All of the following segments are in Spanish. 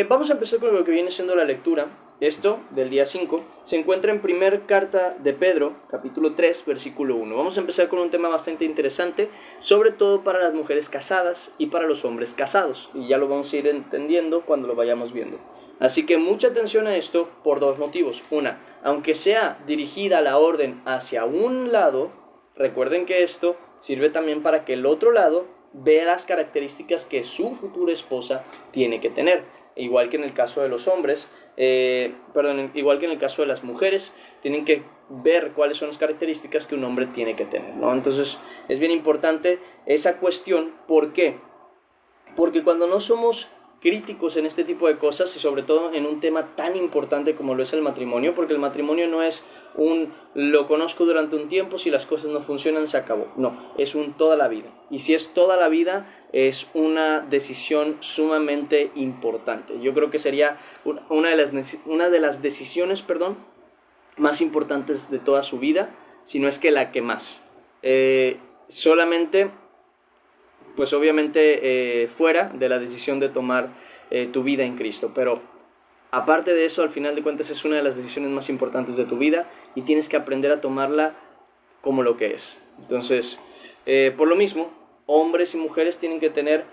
Vamos a empezar con lo que viene siendo la lectura. Esto, del día 5 se encuentra en primer carta de Pedro, capítulo 3 versículo 1. Vamos a empezar con un tema bastante interesante, sobre todo para las mujeres casadas y para los hombres casados. Y ya lo vamos a ir entendiendo cuando lo vayamos viendo. Así que mucha atención a esto por dos motivos. Una, aunque sea dirigida la orden hacia un lado, recuerden que esto sirve también para que el otro lado vea las características que su futura esposa tiene que tener. Igual que en el caso de los hombres, igual que en el caso de las mujeres, tienen que ver cuáles son las características que un hombre tiene que tener, ¿no? Entonces es bien importante esa cuestión. ¿Por qué? Porque cuando no somos críticos en este tipo de cosas y sobre todo en un tema tan importante como lo es el matrimonio, porque el matrimonio no es un lo conozco durante un tiempo, si las cosas no funcionan se acabó, no, es un toda la vida, y si es toda la vida es una decisión sumamente importante. Yo creo que sería una de las decisiones, más importantes de toda su vida, si no es que la que más. Solamente pues obviamente fuera de la decisión de tomar tu vida en Cristo. Pero aparte de eso, al final de cuentas es una de las decisiones más importantes de tu vida y tienes que aprender a tomarla como lo que es. Entonces, por lo mismo, hombres y mujeres tienen que tener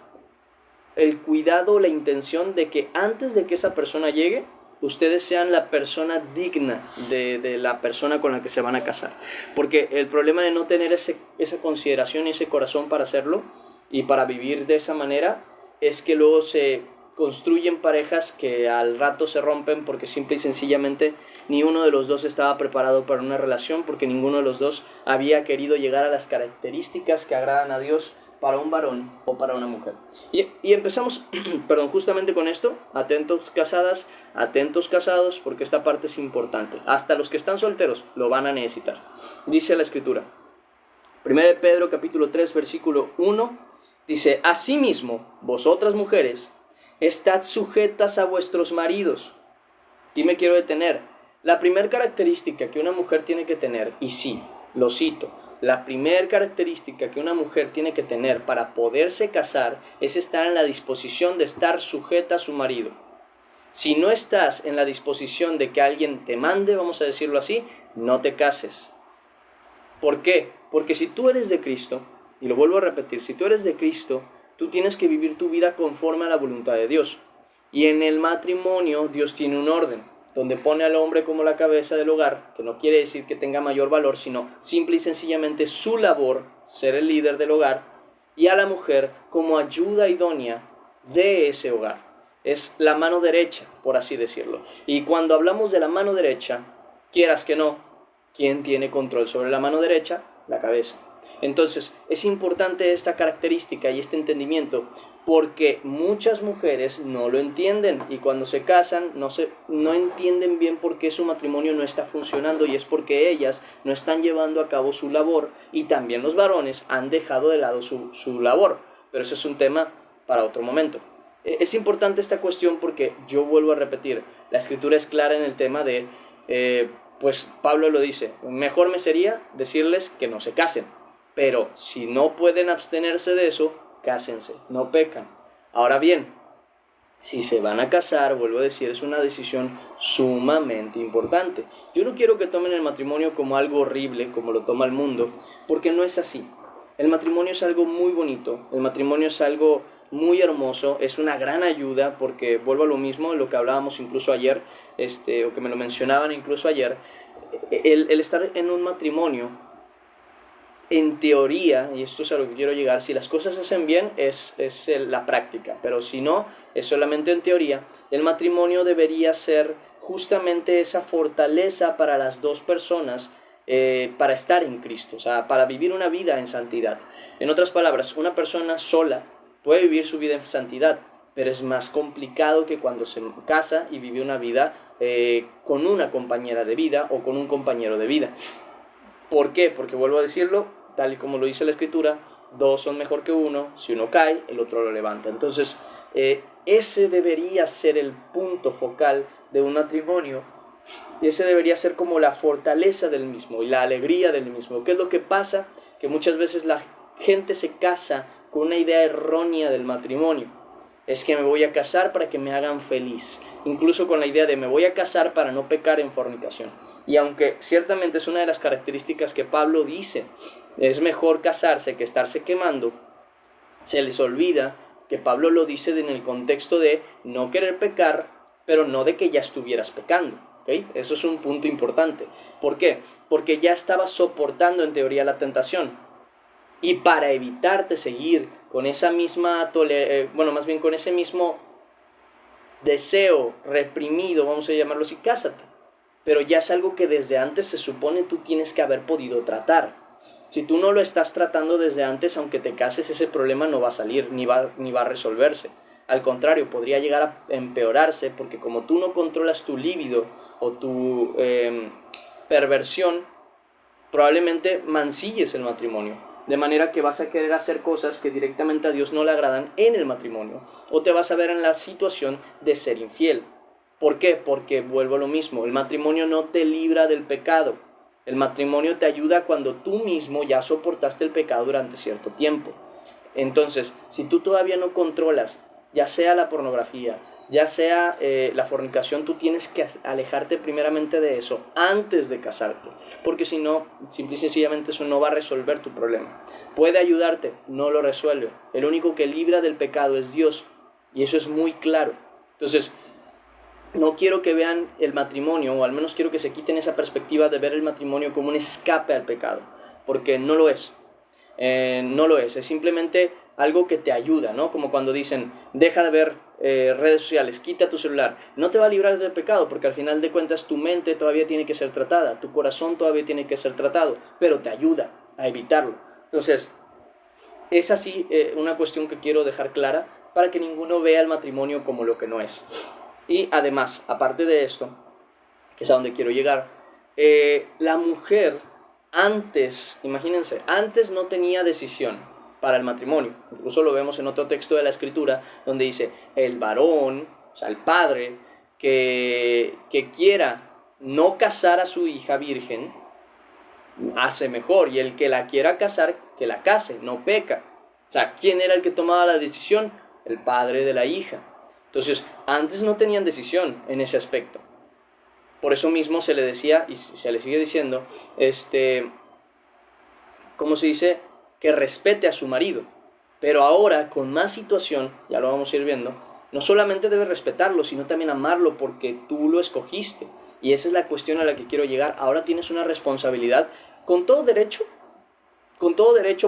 el cuidado, la intención de que antes de que esa persona llegue, ustedes sean la persona digna de la persona con la que se van a casar. Porque el problema de no tener esa consideración y ese corazón para hacerlo y para vivir de esa manera es que luego se construyen parejas que al rato se rompen porque simple y sencillamente ni uno de los dos estaba preparado para una relación, porque ninguno de los dos había querido llegar a las características que agradan a Dios para un varón o para una mujer. Y empezamos, justamente con esto. Atentos casadas, atentos casados, porque esta parte es importante. Hasta los que están solteros lo van a necesitar. Dice la escritura, 1 de Pedro capítulo 3 versículo 1, dice: asimismo, vosotras mujeres, estad sujetas a vuestros maridos. Aquí me quiero detener. La primera característica que una mujer tiene que tener, y sí, lo cito, la primera característica que una mujer tiene que tener para poderse casar es estar en la disposición de estar sujeta a su marido. Si no estás en la disposición de que alguien te mande, vamos a decirlo así, no te cases. ¿Por qué? Porque si tú eres de Cristo, y lo vuelvo a repetir, si tú eres de Cristo, tú tienes que vivir tu vida conforme a la voluntad de Dios. Y en el matrimonio Dios tiene un orden, donde pone al hombre como la cabeza del hogar, que no quiere decir que tenga mayor valor, sino simple y sencillamente su labor, ser el líder del hogar, y a la mujer como ayuda idónea de ese hogar. Es la mano derecha, por así decirlo. Y cuando hablamos de la mano derecha, quieras que no, ¿quién tiene control sobre la mano derecha? La cabeza. Entonces, es importante esta característica y este entendimiento, porque muchas mujeres no lo entienden y cuando se casan no entienden bien por qué su matrimonio no está funcionando, y es porque ellas no están llevando a cabo su labor, y también los varones han dejado de lado su labor. Pero ese es un tema para otro momento. Es importante esta cuestión porque yo vuelvo a repetir, la escritura es clara en el tema de, pues Pablo lo dice, mejor me sería decirles que no se casen. Pero si no pueden abstenerse de eso, cásense, no pecan. Ahora bien, si se van a casar, vuelvo a decir, es una decisión sumamente importante. Yo no quiero que tomen el matrimonio como algo horrible, como lo toma el mundo, porque no es así. El matrimonio es algo muy bonito, el matrimonio es algo muy hermoso, es una gran ayuda, porque vuelvo a lo mismo, lo que hablábamos incluso ayer, o que me lo mencionaban incluso ayer, el estar en un matrimonio, en teoría, y esto es a lo que quiero llegar, si las cosas se hacen bien es la práctica, pero si no, es solamente en teoría. El matrimonio debería ser justamente esa fortaleza para las dos personas, para estar en Cristo, o sea, para vivir una vida en santidad. En otras palabras, una persona sola puede vivir su vida en santidad, pero es más complicado que cuando se casa y vive una vida con una compañera de vida o con un compañero de vida. ¿Por qué? Porque vuelvo a decirlo, tal y como lo dice la escritura, dos son mejor que uno, si uno cae, el otro lo levanta. Entonces, ese debería ser el punto focal de un matrimonio, y ese debería ser como la fortaleza del mismo y la alegría del mismo. ¿Qué es lo que pasa? Que muchas veces la gente se casa con una idea errónea del matrimonio. es que me voy a casar para que me hagan feliz, incluso con la idea de me voy a casar para no pecar en fornicación. Y aunque ciertamente es una de las características que Pablo dice, es mejor casarse que estarse quemando, se les olvida que Pablo lo dice en el contexto de no querer pecar, pero no de que ya estuvieras pecando. ¿Okay? Eso es un punto importante. ¿Por qué? Porque ya estabas soportando en teoría la tentación. Y para evitarte seguir con esa misma, con ese mismo deseo reprimido, vamos a llamarlo así, cásate. Pero ya es algo que desde antes se supone tú tienes que haber podido tratar. Si tú no lo estás tratando desde antes, aunque te cases, ese problema no va a salir, ni va a resolverse. Al contrario, podría llegar a empeorarse, porque como tú no controlas tu líbido o tu perversión, probablemente mancilles el matrimonio. De manera que vas a querer hacer cosas que directamente a Dios no le agradan en el matrimonio. O te vas a ver en la situación de ser infiel. ¿Por qué? Porque vuelvo a lo mismo. El matrimonio no te libra del pecado. El matrimonio te ayuda cuando tú mismo ya soportaste el pecado durante cierto tiempo. Entonces, si tú todavía no controlas, ya sea la pornografía, ya sea la fornicación, tú tienes que alejarte primeramente de eso antes de casarte. Porque si no, simple y sencillamente eso no va a resolver tu problema. Puede ayudarte, no lo resuelve. El único que libra del pecado es Dios. Y eso es muy claro. Entonces, no quiero que vean el matrimonio, o al menos quiero que se quiten esa perspectiva de ver el matrimonio como un escape al pecado. Porque no lo es. No lo es simplemente algo que te ayuda, ¿no? Como cuando dicen, deja de ver redes sociales, quita tu celular. No te va a librar del pecado, porque al final de cuentas tu mente todavía tiene que ser tratada, tu corazón todavía tiene que ser tratado, pero te ayuda a evitarlo. Entonces, es así una cuestión que quiero dejar clara para que ninguno vea el matrimonio como lo que no es. Y además, aparte de esto, que es a donde quiero llegar, la mujer antes, imagínense, antes no tenía decisión para el matrimonio. Incluso lo vemos en otro texto de la Escritura donde dice, el varón, o sea, el padre, que quiera no casar a su hija virgen, hace mejor. Y el que la quiera casar, que la case, no peca. O sea, ¿quién era el que tomaba la decisión? El padre de la hija. Entonces, antes no tenían decisión en ese aspecto. Por eso mismo se le decía, y se le sigue diciendo, ¿cómo se dice? Que respete a su marido. Pero ahora, con más situación, ya lo vamos a ir viendo, no solamente debe respetarlo, sino también amarlo porque tú lo escogiste. Y esa es la cuestión a la que quiero llegar. Ahora tienes una responsabilidad. Con todo derecho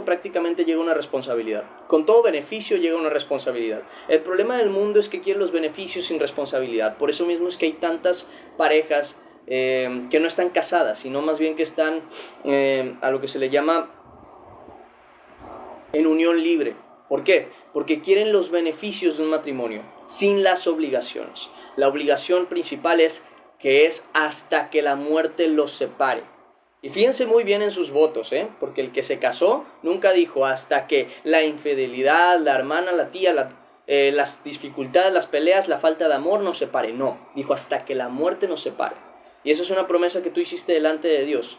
prácticamente llega una responsabilidad. Con todo beneficio llega una responsabilidad. El problema del mundo es que quiere los beneficios sin responsabilidad. Por eso mismo es que hay tantas parejas que no están casadas, sino más bien que están a lo que se le llama en unión libre. ¿Por qué? Porque quieren los beneficios de un matrimonio sin las obligaciones. La obligación principal es que es hasta que la muerte los separe. Y fíjense muy bien en sus votos, porque el que se casó nunca dijo hasta que la infidelidad, la hermana, la tía, las dificultades, las peleas, la falta de amor nos separe. No, dijo hasta que la muerte nos separe. Y eso es una promesa que tú hiciste delante de Dios.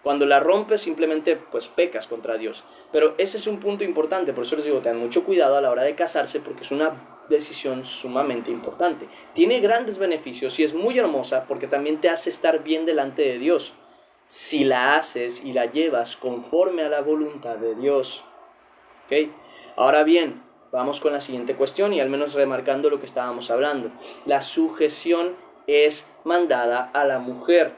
Cuando la rompes simplemente pues pecas contra Dios. Pero ese es un punto importante, por eso les digo, tengan mucho cuidado a la hora de casarse porque es una decisión sumamente importante. Tiene grandes beneficios y es muy hermosa porque también te hace estar bien delante de Dios. Si la haces y la llevas conforme a la voluntad de Dios. ¿Ok? Ahora bien, vamos con la siguiente cuestión y al menos remarcando lo que estábamos hablando. La sujeción es mandada a la mujer.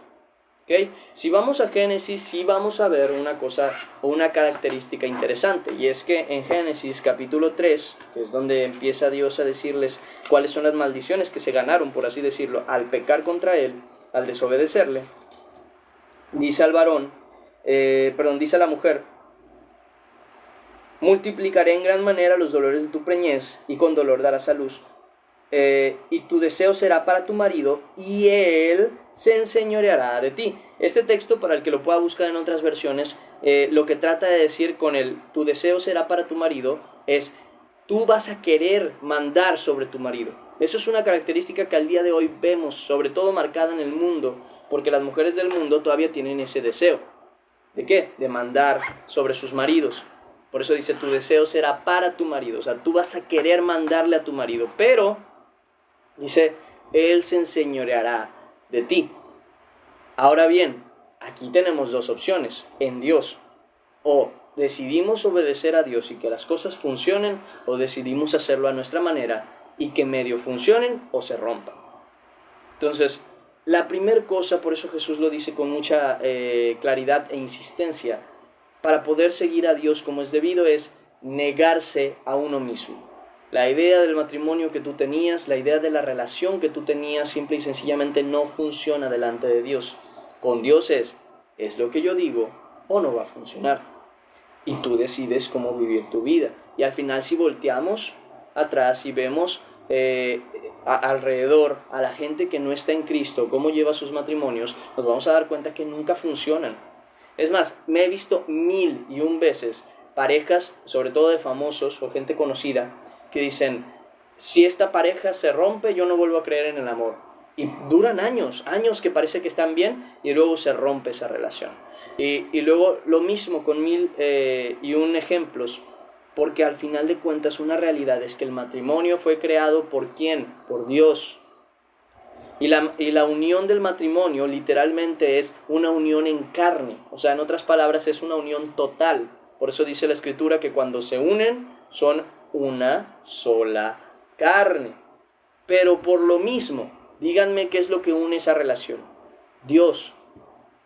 ¿Ok? Si vamos a Génesis, sí vamos a ver una cosa o una característica interesante. Y es que en Génesis capítulo 3, que es donde empieza Dios a decirles cuáles son las maldiciones que se ganaron, por así decirlo, al pecar contra Él, al desobedecerle. Dice al varón, dice a la mujer, multiplicaré en gran manera los dolores de tu preñez y con dolor darás a luz. Y tu deseo será para tu marido y él se enseñoreará de ti. Este texto, para el que lo pueda buscar en otras versiones, lo que trata de decir con el tu deseo será para tu marido es tú vas a querer mandar sobre tu marido. Eso es una característica que al día de hoy vemos, sobre todo marcada en el mundo, porque las mujeres del mundo todavía tienen ese deseo. ¿De qué? De mandar sobre sus maridos. Por eso dice, tu deseo será para tu marido. O sea, tú vas a querer mandarle a tu marido. Pero, dice, él se enseñoreará de ti. Ahora bien, aquí tenemos dos opciones en Dios. O decidimos obedecer a Dios y que las cosas funcionen, o decidimos hacerlo a nuestra manera y que medio funcionen o se rompan. Entonces, la primera cosa, por eso Jesús lo dice con mucha claridad e insistencia, para poder seguir a Dios como es debido, es negarse a uno mismo. La idea del matrimonio que tú tenías, la idea de la relación que tú tenías, simple y sencillamente no funciona delante de Dios. Con Dios es lo que yo digo o no va a funcionar. Y tú decides cómo vivir tu vida. Y al final, si volteamos atrás y vemos alrededor a la gente que no está en Cristo, cómo lleva sus matrimonios, nos vamos a dar cuenta que nunca funcionan. Es más, me he visto 1001 veces parejas, sobre todo de famosos o gente conocida, que dicen, si esta pareja se rompe, yo no vuelvo a creer en el amor. Y duran años que parece que están bien y luego se rompe esa relación. Y luego lo mismo con 1001 ejemplos, porque al final de cuentas una realidad es que el matrimonio fue creado ¿por quién? Por Dios. Y la unión del matrimonio literalmente es una unión en carne. O sea, en otras palabras, es una unión total. Por eso dice la Escritura que cuando se unen son una sola carne. Pero por lo mismo, díganme qué es lo que une esa relación. Dios.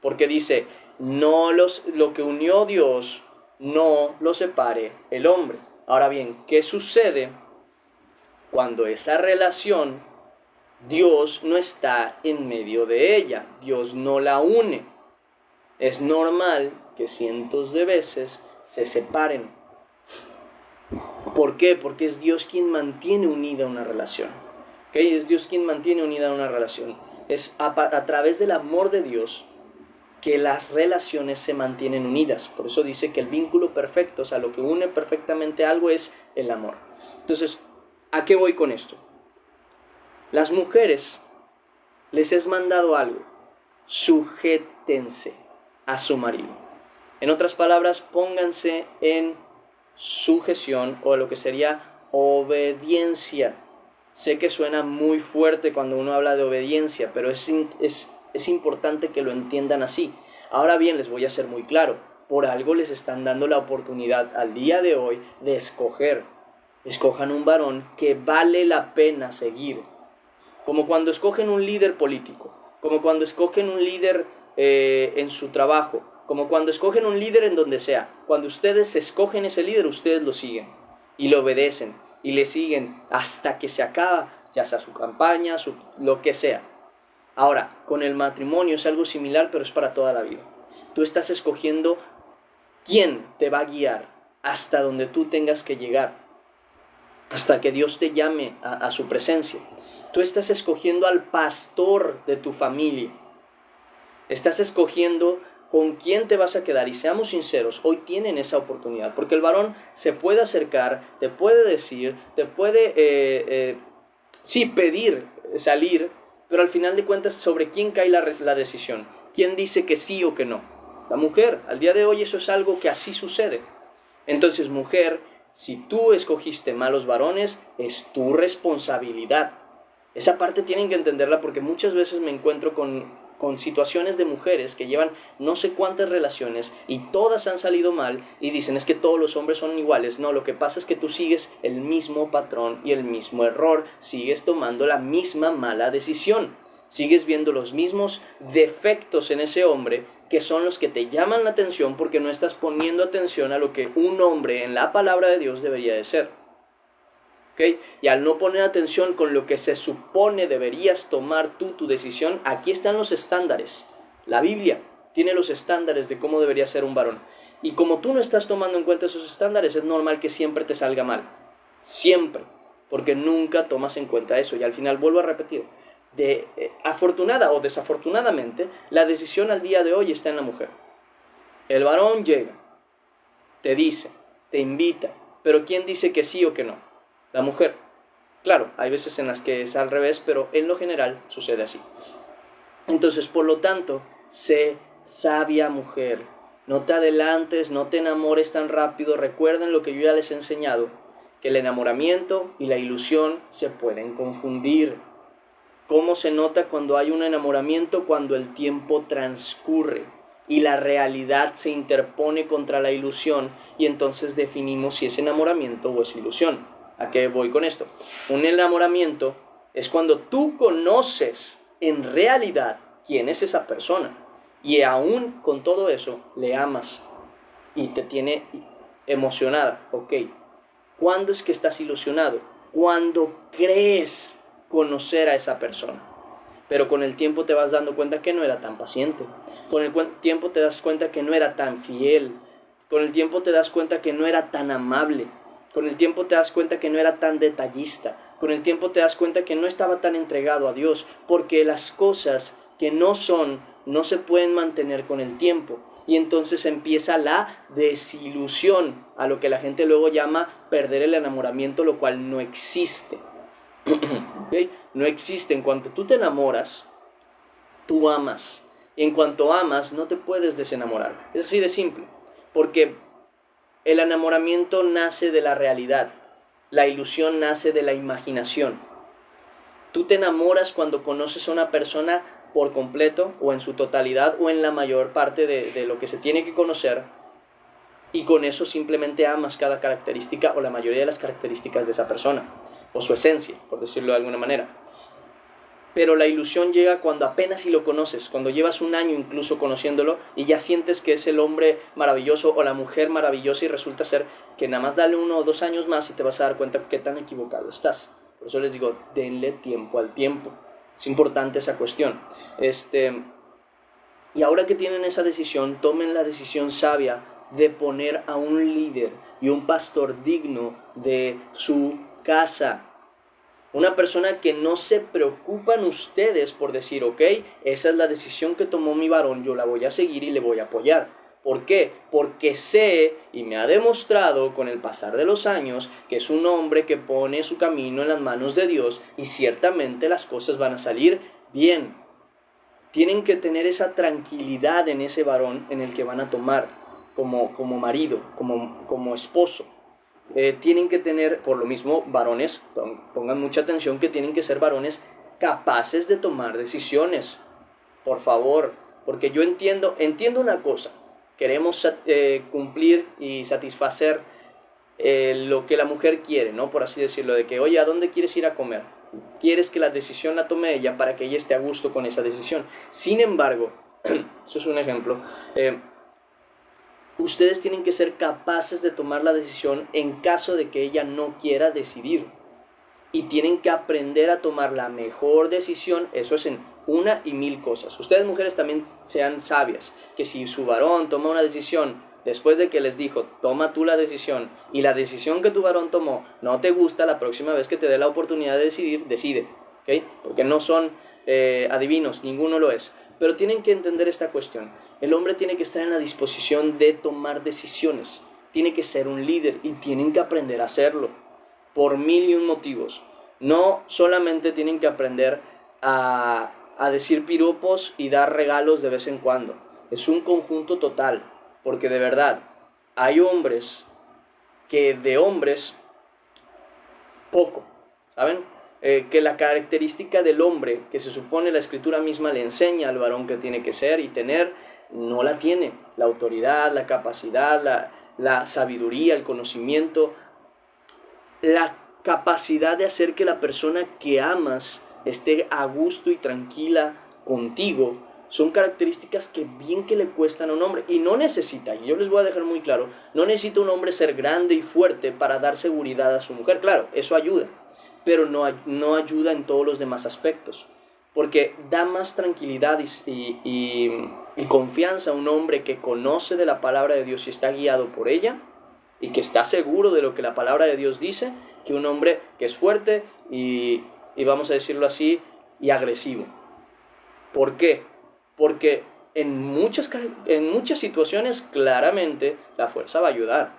Porque dice, lo que unió Dios, no lo separe el hombre. Ahora bien, ¿qué sucede cuando esa relación Dios no está en medio de ella? Dios no la une. Es normal que cientos de veces se separen. ¿Por qué? Porque es Dios quien mantiene unida una relación. ¿Okay? Es Dios quien mantiene unida una relación. Es a través del amor de Dios que las relaciones se mantienen unidas. Por eso dice que el vínculo perfecto, o sea, lo que une perfectamente algo es el amor. Entonces, ¿a qué voy con esto? Las mujeres, les es mandado algo, sujétense a su marido. En otras palabras, pónganse en sujeción o lo que sería obediencia. Sé que suena muy fuerte cuando uno habla de obediencia, pero es importante que lo entiendan así. Ahora bien, les voy a ser muy claro, por algo les están dando la oportunidad al día de hoy de escoger. Escojan un varón que vale la pena seguir. Como cuando escogen un líder político, como cuando escogen un líder en su trabajo, como cuando escogen un líder en donde sea. Cuando ustedes escogen ese líder, ustedes lo siguen y lo obedecen y le siguen hasta que se acaba, ya sea su campaña, lo que sea. Ahora, con el matrimonio es algo similar, pero es para toda la vida. Tú estás escogiendo quién te va a guiar hasta donde tú tengas que llegar, hasta que Dios te llame a su presencia. Tú estás escogiendo al pastor de tu familia. Estás escogiendo con quién te vas a quedar. Y seamos sinceros, hoy tienen esa oportunidad. Porque el varón se puede acercar, te puede decir, te puede, sí, pedir salir, pero al final de cuentas, ¿sobre quién cae la decisión? ¿Quién dice que sí o que no? La mujer. Al día de hoy eso es algo que así sucede. Entonces, mujer, si tú escogiste malos varones, es tu responsabilidad. Esa parte tienen que entenderla porque muchas veces me encuentro con situaciones de mujeres que llevan no sé cuántas relaciones y todas han salido mal y dicen es que todos los hombres son iguales. No, lo que pasa es que tú sigues el mismo patrón y el mismo error, sigues tomando la misma mala decisión, sigues viendo los mismos defectos en ese hombre que son los que te llaman la atención porque no estás poniendo atención a lo que un hombre en la palabra de Dios debería de ser. ¿Okay? Y al no poner atención con lo que se supone deberías tomar tú tu decisión, aquí están los estándares. La Biblia tiene los estándares de cómo debería ser un varón. Y como tú no estás tomando en cuenta esos estándares, es normal que siempre te salga mal. Siempre. Porque nunca tomas en cuenta eso. Y al final vuelvo a repetir. Afortunada o desafortunadamente, la decisión al día de hoy está en la mujer. El varón llega, te dice, te invita, pero ¿quién dice que sí o que no? La mujer. Claro, hay veces en las que es al revés, pero en lo general sucede así. Entonces, por lo tanto, sé sabia mujer No te adelantes, no te enamores tan rápido. Recuerden lo que yo ya les he enseñado, que el enamoramiento y la ilusión se pueden confundir. ¿Cómo se nota cuando hay un enamoramiento? Cuando el tiempo transcurre y la realidad se interpone contra la ilusión, y entonces definimos si es enamoramiento o es ilusión. ¿A qué voy con esto? Un enamoramiento es cuando tú conoces en realidad quién es esa persona, y aún con todo eso le amas y te tiene emocionada. Ok, ¿cuándo es que estás ilusionado? Cuando crees conocer a esa persona, pero con el tiempo te vas dando cuenta que no era tan paciente, con el tiempo te das cuenta que no era tan fiel, con el tiempo te das cuenta que no era tan amable, con el tiempo te das cuenta que no era tan detallista, con el tiempo te das cuenta que no estaba tan entregado a Dios, porque las cosas que no son, no se pueden mantener con el tiempo. Y entonces empieza la desilusión, a lo que la gente luego llama perder el enamoramiento, lo cual no existe. ¿Okay? No existe. En cuanto tú te enamoras, tú amas. Y en cuanto amas, no te puedes desenamorar. Es así de simple. Porque el enamoramiento nace de la realidad. La ilusión nace de la imaginación. Tú te enamoras cuando conoces a una persona por completo, o en su totalidad, o en la mayor parte de lo que se tiene que conocer, y con eso simplemente amas cada característica o la mayoría de las características de esa persona, o su esencia, por decirlo de alguna manera. Pero la ilusión llega cuando apenas si lo conoces, cuando llevas un año incluso conociéndolo y ya sientes que es el hombre maravilloso o la mujer maravillosa, y resulta ser que nada más dale 1 o 2 años más y te vas a dar cuenta qué tan equivocado estás. Por eso les digo, denle tiempo al tiempo. Es importante esa cuestión. Y ahora que tienen esa decisión, tomen la decisión sabia de poner a un líder y un pastor digno de su casa. Una persona que no se preocupan ustedes por decir, ok, esa es la decisión que tomó mi varón, yo la voy a seguir y le voy a apoyar. ¿Por qué? Porque sé y me ha demostrado con el pasar de los años que es un hombre que pone su camino en las manos de Dios, y ciertamente las cosas van a salir bien. Tienen que tener esa tranquilidad en ese varón en el que van a tomar como marido, como esposo. Tienen que tener, por lo mismo, varones, pongan mucha atención, que tienen que ser varones capaces de tomar decisiones. Por favor, porque yo entiendo una cosa. Queremos cumplir y satisfacer lo que la mujer quiere, ¿no? Por así decirlo, de que, oye, ¿a dónde quieres ir a comer? Quieres que la decisión la tome ella para que ella esté a gusto con esa decisión. Sin embargo, eso es un ejemplo, ustedes tienen que ser capaces de tomar la decisión en caso de que ella no quiera decidir. Y tienen que aprender a tomar la mejor decisión. Eso es en 1 y 1000 cosas. Ustedes, mujeres, también sean sabias, que si su varón toma una decisión después de que les dijo, toma tú la decisión, y la decisión que tu varón tomó no te gusta, la próxima vez que te dé la oportunidad de decidir, decide, ¿okay? Porque no son adivinos, ninguno lo es. Pero tienen que entender esta cuestión. El hombre tiene que estar en la disposición de tomar decisiones, tiene que ser un líder, y tienen que aprender a hacerlo por 1001 motivos. No solamente tienen que aprender a decir piropos y dar regalos de vez en cuando. Es un conjunto total, porque de verdad hay hombres que de hombres poco, ¿saben? Que la característica del hombre que se supone la escritura misma le enseña al varón que tiene que ser y tener, no la tiene. La autoridad, la capacidad, la sabiduría, el conocimiento, la capacidad de hacer que la persona que amas esté a gusto y tranquila contigo, son características que bien que le cuestan a un hombre. Y no necesita, y yo les voy a dejar muy claro, no necesita un hombre ser grande y fuerte para dar seguridad a su mujer. Claro, eso ayuda, pero no ayuda en todos los demás aspectos. Porque da más tranquilidad y confianza a un hombre que conoce de la palabra de Dios y está guiado por ella, y que está seguro de lo que la palabra de Dios dice, que un hombre que es fuerte y vamos a decirlo así, y agresivo. ¿Por qué? Porque en muchas situaciones claramente la fuerza va a ayudar,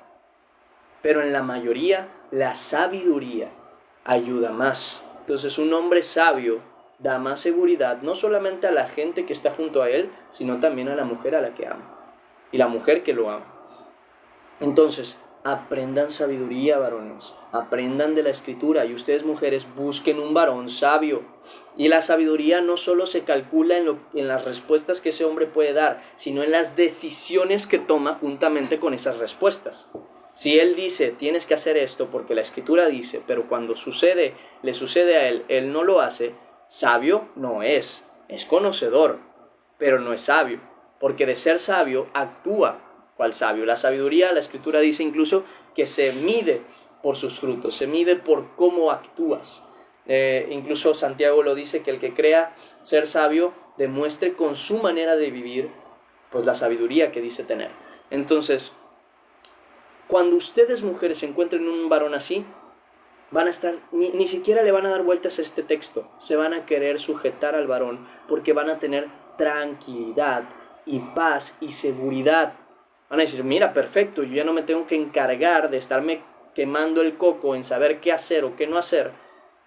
pero en la mayoría la sabiduría ayuda más. Entonces un hombre sabio da más seguridad no solamente a la gente que está junto a él, sino también a la mujer a la que ama. y la mujer que lo ama. Entonces, aprendan sabiduría, varones, aprendan de la Escritura, y ustedes, mujeres, busquen un varón sabio. Y la sabiduría no solo se calcula en las respuestas que ese hombre puede dar, sino en las decisiones que toma juntamente con esas respuestas. Si él dice, tienes que hacer esto porque la Escritura dice, pero cuando le sucede a él no lo hace, sabio no es conocedor, pero no es sabio, porque de ser sabio actúa cual sabio. La sabiduría, la Escritura dice incluso que se mide por sus frutos, se mide por cómo actúas. Incluso Santiago lo dice, que el que crea ser sabio demuestre con su manera de vivir pues la sabiduría que dice tener. Entonces, cuando ustedes, mujeres, encuentren un varón así, van a estar, ni siquiera le van a dar vueltas a este texto, se van a querer sujetar al varón porque van a tener tranquilidad y paz y seguridad. Van a decir, mira, perfecto, yo ya no me tengo que encargar de estarme quemando el coco en saber qué hacer o qué no hacer,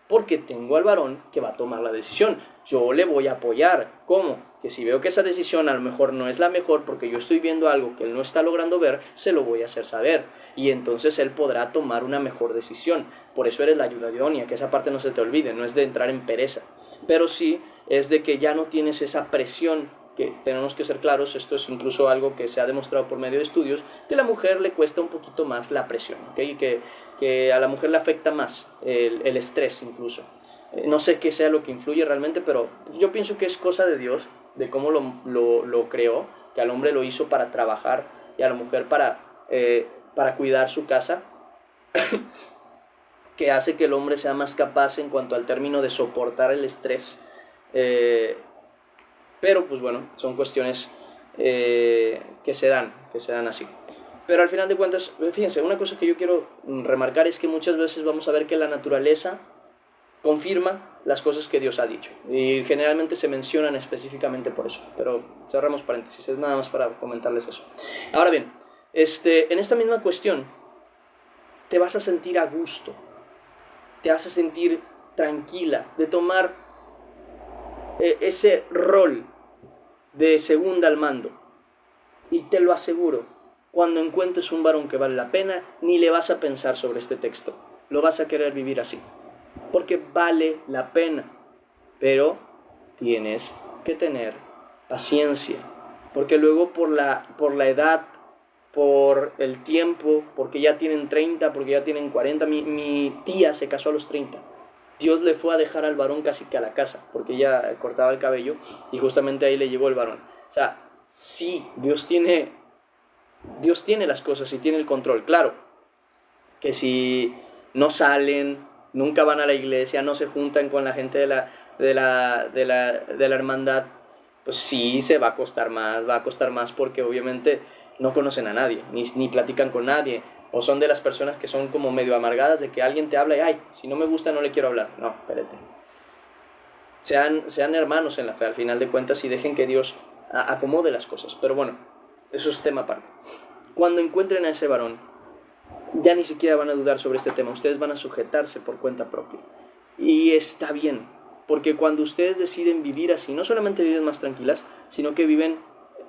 porque tengo al varón que va a tomar la decisión. Yo le voy a apoyar. ¿Cómo? Que si veo que esa decisión a lo mejor no es la mejor porque yo estoy viendo algo que él no está logrando ver, se lo voy a hacer saber. Y entonces él podrá tomar una mejor decisión. Por eso eres la ayuda idónea, que esa parte no se te olvide, no es de entrar en pereza. Pero sí es de que ya no tienes esa presión, que tenemos que ser claros, esto es incluso algo que se ha demostrado por medio de estudios, que a la mujer le cuesta un poquito más la presión, ¿okay? Que a la mujer le afecta más el estrés incluso. No sé qué sea lo que influye realmente, pero yo pienso que es cosa de Dios, de cómo lo creó, que al hombre lo hizo para trabajar y a la mujer para cuidar su casa, que hace que el hombre sea más capaz en cuanto al término de soportar el estrés. Pero pues bueno, son cuestiones que se dan así. Pero al final de cuentas, fíjense, una cosa que yo quiero remarcar es que muchas veces vamos a ver que la naturaleza confirma las cosas que Dios ha dicho. Y generalmente se mencionan específicamente por eso. Pero cerramos paréntesis, es nada más para comentarles eso. Ahora bien, en esta misma cuestión, te vas a sentir a gusto, te vas a sentir tranquila de tomar ese rol de segunda al mando. Y te lo aseguro, cuando encuentres un varón que vale la pena, ni le vas a pensar sobre este texto. Lo vas a querer vivir así. Porque vale la pena. Pero tienes que tener paciencia. Porque luego por la edad, por el tiempo, porque ya tienen 30, porque ya tienen 40. Mi tía se casó a los 30. Dios le fue a dejar al varón casi que a la casa, porque ella cortaba el cabello y justamente ahí le llegó el varón. O sea, sí, Dios tiene las cosas y tiene el control. Claro, que si no salen, nunca van a la iglesia, no se juntan con la gente de la hermandad, pues sí se va a costar más porque obviamente no conocen a nadie, ni platican con nadie. O son de las personas que son como medio amargadas de que alguien te habla y, ay, si no me gusta no le quiero hablar. No, espérate. Sean hermanos en la fe, al final de cuentas, y dejen que Dios acomode las cosas. Pero bueno, eso es tema aparte. Cuando encuentren a ese varón, ya ni siquiera van a dudar sobre este tema. Ustedes van a sujetarse por cuenta propia. Y está bien, porque cuando ustedes deciden vivir así, no solamente viven más tranquilas, sino que viven,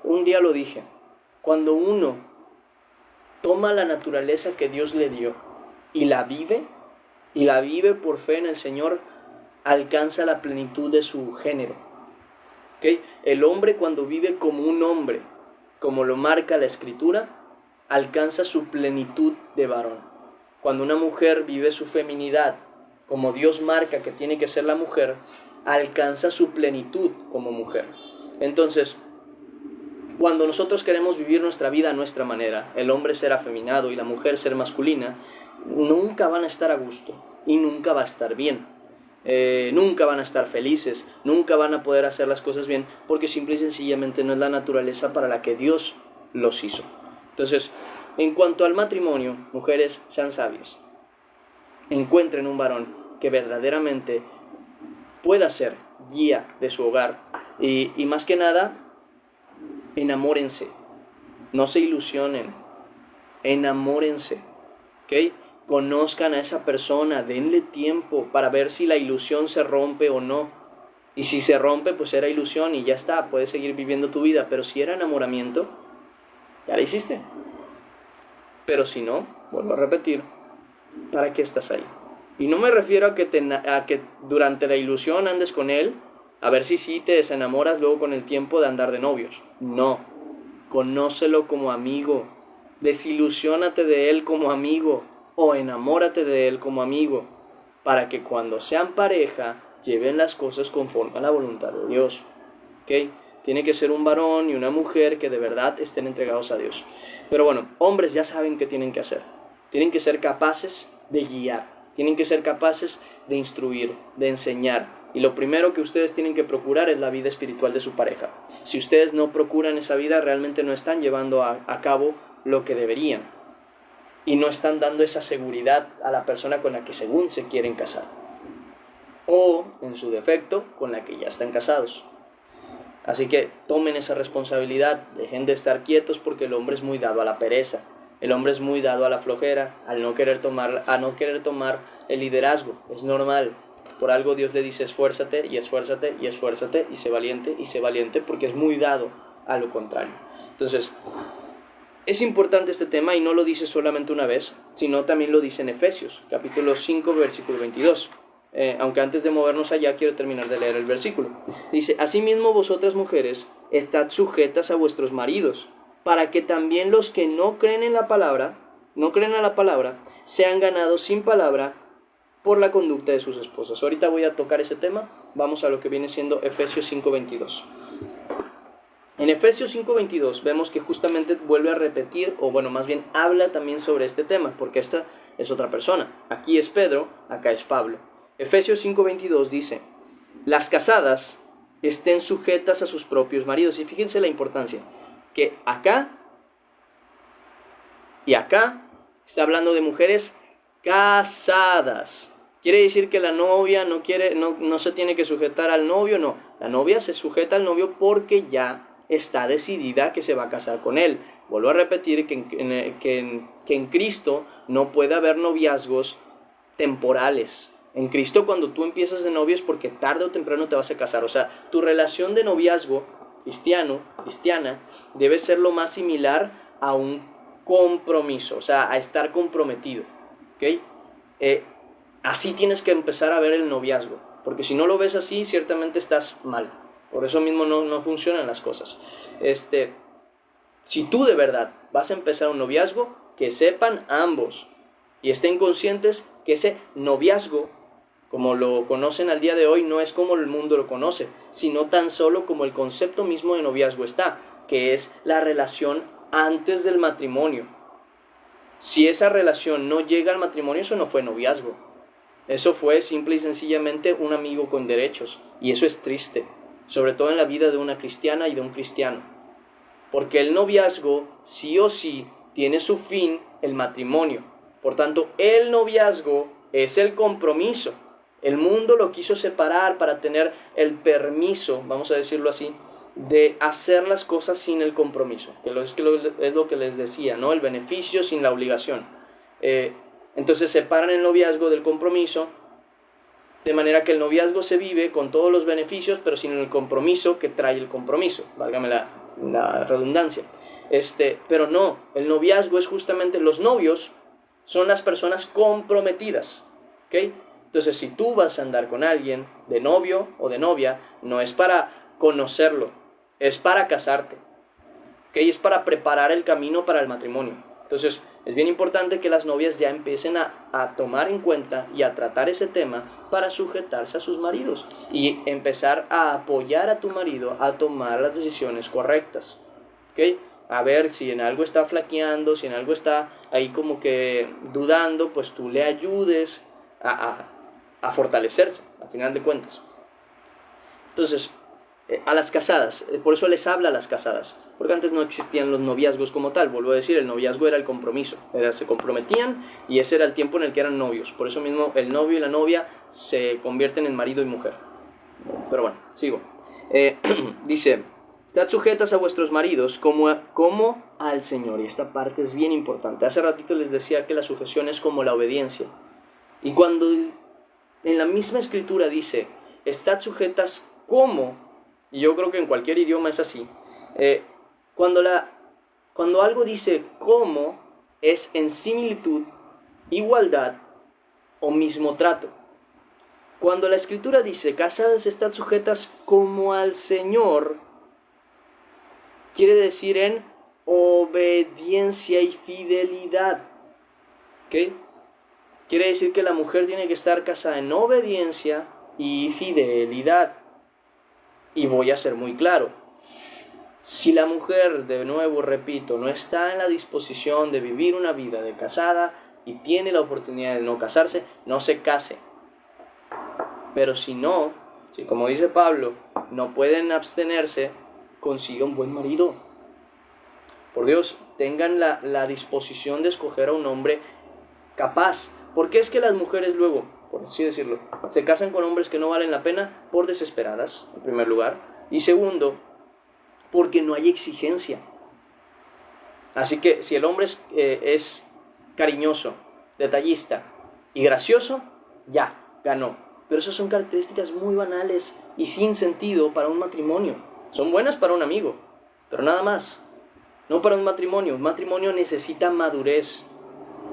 un día lo dije, cuando uno toma la naturaleza que Dios le dio y la vive por fe en el Señor, alcanza la plenitud de su género. ¿Okay? El hombre, cuando vive como un hombre, como lo marca la Escritura, alcanza su plenitud de varón. Cuando una mujer vive su feminidad, como Dios marca que tiene que ser la mujer, alcanza su plenitud como mujer. Entonces, cuando nosotros queremos vivir nuestra vida a nuestra manera, el hombre ser afeminado y la mujer ser masculina, nunca van a estar a gusto y nunca va a estar bien. Nunca van a estar felices, nunca van a poder hacer las cosas bien, porque simple y sencillamente no es la naturaleza para la que Dios los hizo. Entonces, en cuanto al matrimonio, mujeres, sean sabias. Encuentren un varón que verdaderamente pueda ser guía de su hogar y más que nada, enamórense, no se ilusionen, enamórense, ¿ok? Conozcan a esa persona, denle tiempo para ver si la ilusión se rompe o no. Y si se rompe, pues era ilusión y ya está, puedes seguir viviendo tu vida. Pero si era enamoramiento, Ya la hiciste. Pero si no, vuelvo a repetir, ¿para qué estás ahí? Y no me refiero a que durante la ilusión andes con él, a ver si sí te desenamoras luego con el tiempo de andar de novios. No, conócelo como amigo, desilusiónate de él como amigo, o enamórate de él como amigo, para que cuando sean pareja, lleven las cosas conforme a la voluntad de Dios. ¿Ok? Tiene que ser un varón y una mujer que de verdad estén entregados a Dios. Pero bueno, hombres ya saben qué tienen que hacer. Tienen que ser capaces de guiar. Tienen que ser capaces de instruir, de enseñar. Y lo primero que ustedes tienen que procurar es la vida espiritual de su pareja. Si ustedes no procuran esa vida, realmente no están llevando a cabo lo que deberían. Y no están dando esa seguridad a la persona con la que según se quieren casar. O, en su defecto, con la que ya están casados. Así que tomen esa responsabilidad, dejen de estar quietos porque el hombre es muy dado a la pereza, el hombre es muy dado a la flojera, a no querer tomar el liderazgo. Es normal, por algo Dios le dice esfuérzate y esfuérzate y esfuérzate y sé valiente porque es muy dado a lo contrario. Entonces, es importante este tema y no lo dice solamente una vez, sino también lo dice en Efesios, capítulo 5, versículo 22. Aunque antes de movernos allá quiero terminar de leer el versículo. Dice: asimismo vosotras mujeres, estad sujetas a vuestros maridos, para que también los que no creen a la palabra, sean ganados sin palabra por la conducta de sus esposas. Ahorita voy a tocar ese tema, vamos a lo que viene siendo Efesios 5:22. En Efesios 5:22 vemos que justamente vuelve a repetir, o bueno, más bien habla también sobre este tema, porque esta es otra persona. Aquí es Pedro, acá es Pablo. Efesios 5:22 dice: las casadas estén sujetas a sus propios maridos. Y fíjense la importancia, que acá y acá está hablando de mujeres casadas. Quiere decir que la novia no se tiene que sujetar al novio, no. La novia se sujeta al novio porque ya está decidida que se va a casar con él. Vuelvo a repetir que en Cristo no puede haber noviazgos temporales. En Cristo, cuando tú empiezas de novio es porque tarde o temprano te vas a casar. O sea, tu relación de noviazgo cristiana, debe ser lo más similar a un compromiso, o sea, a estar comprometido. ¿Ok? Así tienes que empezar a ver el noviazgo, porque si no lo ves así, ciertamente estás mal. Por eso mismo no funcionan las cosas. Si tú de verdad vas a empezar un noviazgo, que sepan ambos y estén conscientes que ese noviazgo, como lo conocen al día de hoy, no es como el mundo lo conoce, sino tan solo como el concepto mismo de noviazgo está, que es la relación antes del matrimonio. Si esa relación no llega al matrimonio, eso no fue noviazgo. Eso fue simple y sencillamente un amigo con derechos. Y eso es triste, sobre todo en la vida de una cristiana y de un cristiano. Porque el noviazgo, sí o sí, tiene su fin el matrimonio. Por tanto, el noviazgo es el compromiso. El mundo lo quiso separar para tener el permiso, vamos a decirlo así, de hacer las cosas sin el compromiso. Es lo que les decía, ¿no? El beneficio sin la obligación. Entonces separan el noviazgo del compromiso, de manera que el noviazgo se vive con todos los beneficios, pero sin el compromiso que trae el compromiso. Válgame la redundancia. Pero no, el noviazgo es justamente, los novios son las personas comprometidas. ¿Ok? Entonces, si tú vas a andar con alguien de novio o de novia, no es para conocerlo, es para casarte. ¿Ok? Es para preparar el camino para el matrimonio. Entonces, es bien importante que las novias ya empiecen a tomar en cuenta y a tratar ese tema para sujetarse a sus maridos y empezar a apoyar a tu marido a tomar las decisiones correctas. ¿Ok? A ver, si en algo está flaqueando, si en algo está ahí como que dudando, pues tú le ayudes a fortalecerse, al final de cuentas. Entonces, a las casadas, por eso les habla a las casadas, porque antes no existían los noviazgos como tal. Vuelvo a decir, el noviazgo era el compromiso, se comprometían y ese era el tiempo en el que eran novios. Por eso mismo el novio y la novia se convierten en marido y mujer. Pero bueno, sigo. Dice: estad sujetas a vuestros maridos como al Señor. Y esta parte es bien importante. Hace ratito les decía que la sujeción es como la obediencia. Y cuando en la misma escritura dice, estad sujetas como, y yo creo que en cualquier idioma es así, cuando Cuando algo dice como, es en similitud, igualdad o mismo trato. Cuando la Escritura dice, casadas estad sujetas como al Señor, quiere decir en obediencia y fidelidad. ¿Ok? Quiere decir que la mujer tiene que estar casada en obediencia y fidelidad. Y voy a ser muy claro. Si la mujer, de nuevo repito, no está en la disposición de vivir una vida de casada y tiene la oportunidad de no casarse, no se case. Pero si no, si como dice Pablo, no pueden abstenerse, consiga un buen marido. Por Dios, tengan la disposición de escoger a un hombre capaz. Porque es que las mujeres luego, por así decirlo, se casan con hombres que no valen la pena por desesperadas, en primer lugar. Y segundo, porque no hay exigencia. Así que si el hombre es cariñoso, detallista y gracioso, ya, ganó. Pero esas son características muy banales y sin sentido para un matrimonio. Son buenas para un amigo, pero nada más. No para un matrimonio. Un matrimonio necesita madurez.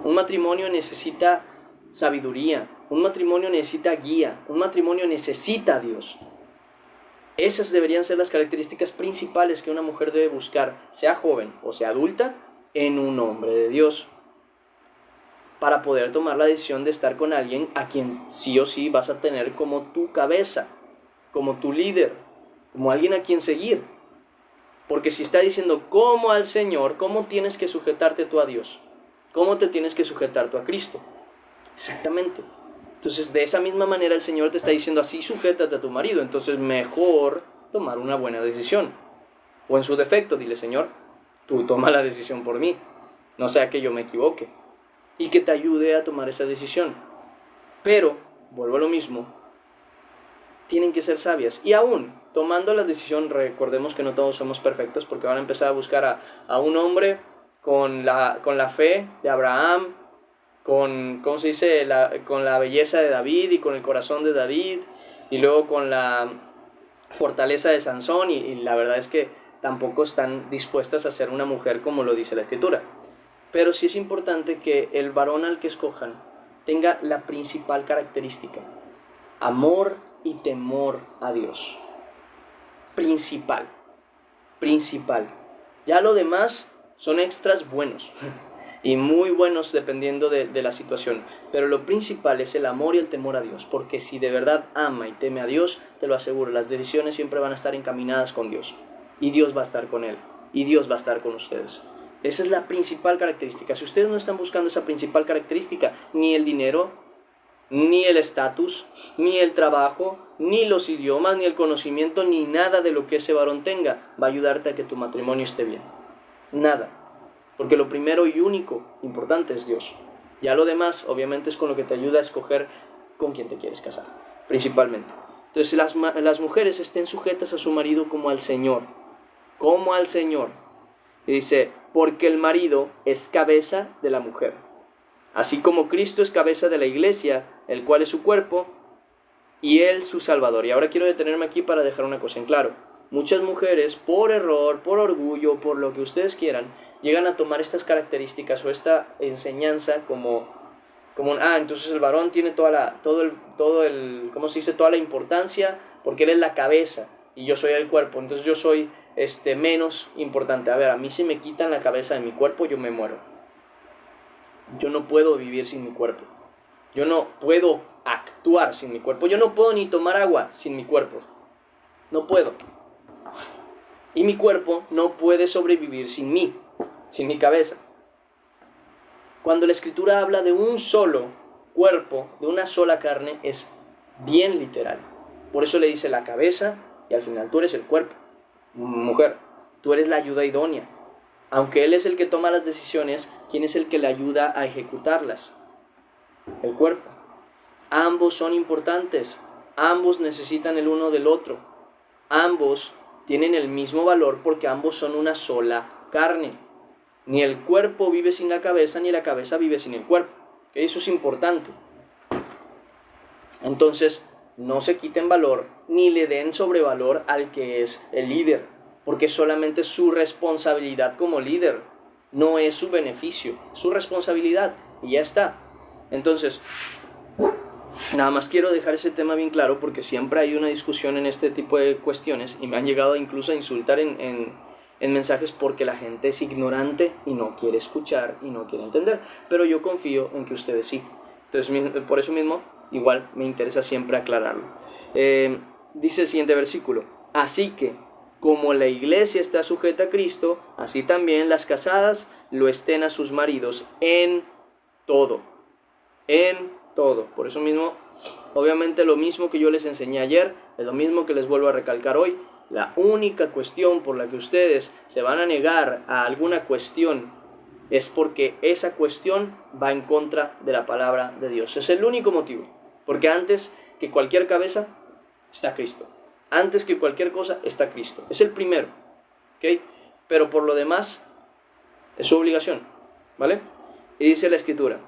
Un matrimonio necesita sabiduría. Un matrimonio necesita guía. Un matrimonio necesita a Dios. Esas deberían ser las características principales que una mujer debe buscar, sea joven o sea adulta, en un hombre de Dios, para poder tomar la decisión de estar con alguien a quien sí o sí vas a tener como tu cabeza, como tu líder, como alguien a quien seguir. Porque si está diciendo como al Señor, ¿cómo tienes que sujetarte tú a Dios? ¿Cómo te tienes que sujetar tú a Cristo? Exactamente. Entonces, de esa misma manera el Señor te está diciendo así, sujétate a tu marido. Entonces, mejor tomar una buena decisión. O en su defecto, dile, Señor, tú toma la decisión por mí. No sea que yo me equivoque. Y que te ayude a tomar esa decisión. Pero, vuelvo a lo mismo, tienen que ser sabias. Y aún, tomando la decisión, recordemos que no todos somos perfectos, porque van a empezar a buscar a un hombre con la fe de Abraham, con, ¿cómo se dice?, con la belleza de David y con el corazón de David, y luego con la fortaleza de Sansón, y la verdad es que tampoco están dispuestas a ser una mujer como lo dice la Escritura. Pero sí es importante que el varón al que escojan tenga la principal característica: amor y temor a Dios. Principal. Ya lo demás son extras buenos. Y muy buenos dependiendo de la situación. Pero lo principal es el amor y el temor a Dios. Porque si de verdad ama y teme a Dios, te lo aseguro, las decisiones siempre van a estar encaminadas con Dios. Y Dios va a estar con él. Y Dios va a estar con ustedes. Esa es la principal característica. Si ustedes no están buscando esa principal característica, ni el dinero, ni el estatus, ni el trabajo, ni los idiomas, ni el conocimiento, ni nada de lo que ese varón tenga, va a ayudarte a que tu matrimonio esté bien. Nada. Porque lo primero y único importante es Dios. Ya lo demás, obviamente, es con lo que te ayuda a escoger con quién te quieres casar, principalmente. Entonces, las mujeres estén sujetas a su marido como al Señor. Como al Señor. Y dice, porque el marido es cabeza de la mujer. Así como Cristo es cabeza de la iglesia, el cual es su cuerpo, y Él su Salvador. Y ahora quiero detenerme aquí para dejar una cosa en claro. Muchas mujeres, por error, por orgullo, por lo que ustedes quieran, llegan a tomar estas características o esta enseñanza como entonces el varón tiene toda la importancia porque él es la cabeza y yo soy el cuerpo, entonces yo soy menos importante. A ver, a mí si me quitan la cabeza de mi cuerpo, yo me muero. Yo no puedo vivir sin mi cuerpo. Yo no puedo actuar sin mi cuerpo. Yo no puedo ni tomar agua sin mi cuerpo. No puedo. Y mi cuerpo no puede sobrevivir sin mí, sin mi cabeza. Cuando la Escritura habla de un solo cuerpo, de una sola carne, es bien literal. Por eso le dice la cabeza y al final tú eres el cuerpo. Mujer, tú eres la ayuda idónea. Aunque Él es el que toma las decisiones, ¿quién es el que le ayuda a ejecutarlas? El cuerpo. Ambos son importantes. Ambos necesitan el uno del otro. Ambos tienen el mismo valor porque ambos son una sola carne. Ni el cuerpo vive sin la cabeza, ni la cabeza vive sin el cuerpo. Eso es importante. Entonces, no se quiten valor, ni le den sobrevalor al que es el líder, porque solamente es su responsabilidad como líder. no es su beneficio, su responsabilidad, y ya está. Entonces, nada más quiero dejar ese tema bien claro, porque siempre hay una discusión en este tipo de cuestiones, y me han llegado incluso a insultar en mensajes porque la gente es ignorante y no quiere escuchar y no quiere entender, pero yo confío en que ustedes sí. Entonces, por eso mismo, igual me interesa siempre aclararlo. Dice el siguiente versículo: así que, como la iglesia está sujeta a Cristo, así también las casadas lo estén a sus maridos en todo. En todo. Por eso mismo, obviamente lo mismo que yo les enseñé ayer, es lo mismo que les vuelvo a recalcar hoy. La única cuestión por la que ustedes se van a negar a alguna cuestión es porque esa cuestión va en contra de la palabra de Dios. Es el único motivo. Porque antes que cualquier cabeza está Cristo. Antes que cualquier cosa está Cristo. Es el primero. ¿Ok? Pero por lo demás es su obligación. ¿Vale? Y dice la Escritura.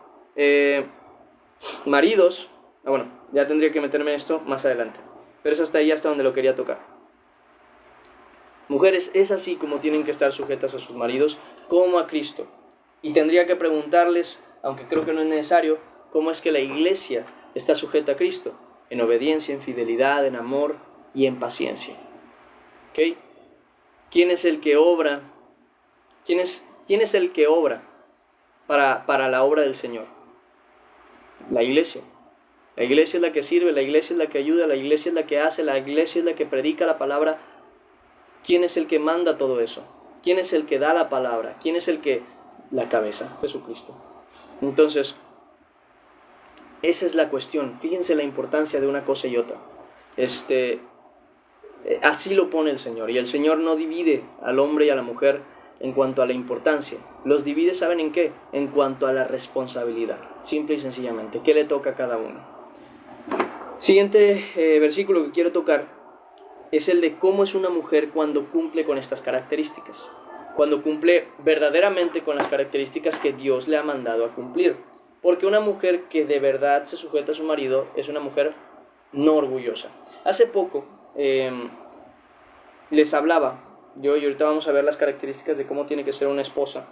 Maridos. Bueno, ya tendría que meterme en esto más adelante. Pero es hasta ahí, hasta donde lo quería tocar. Mujeres, es así como tienen que estar sujetas a sus maridos, como a Cristo. Y tendría que preguntarles, aunque creo que no es necesario, cómo es que la iglesia está sujeta a Cristo. En obediencia, en fidelidad, en amor y en paciencia. ¿Ok? ¿Quién es el que obra? ¿Quién es el que obra para la obra del Señor? La iglesia. La iglesia es la que sirve, la iglesia es la que ayuda, la iglesia es la que hace, la iglesia es la que predica la palabra. ¿Quién es el que manda todo eso? ¿Quién es el que da la palabra? ¿Quién es el que... la cabeza? Jesucristo. Entonces, esa es la cuestión. Fíjense la importancia de una cosa y otra. Así lo pone el Señor. Y el Señor no divide al hombre y a la mujer en cuanto a la importancia. Los divide, ¿saben en qué? En cuanto a la responsabilidad. Simple y sencillamente. ¿Qué le toca a cada uno? Siguiente versículo que quiero tocar es el de cómo es una mujer cuando cumple con estas características. Cuando cumple verdaderamente con las características que Dios le ha mandado a cumplir. Porque una mujer que de verdad se sujeta a su marido es una mujer no orgullosa. Hace poco les hablaba, y ahorita vamos a ver las características de cómo tiene que ser una esposa.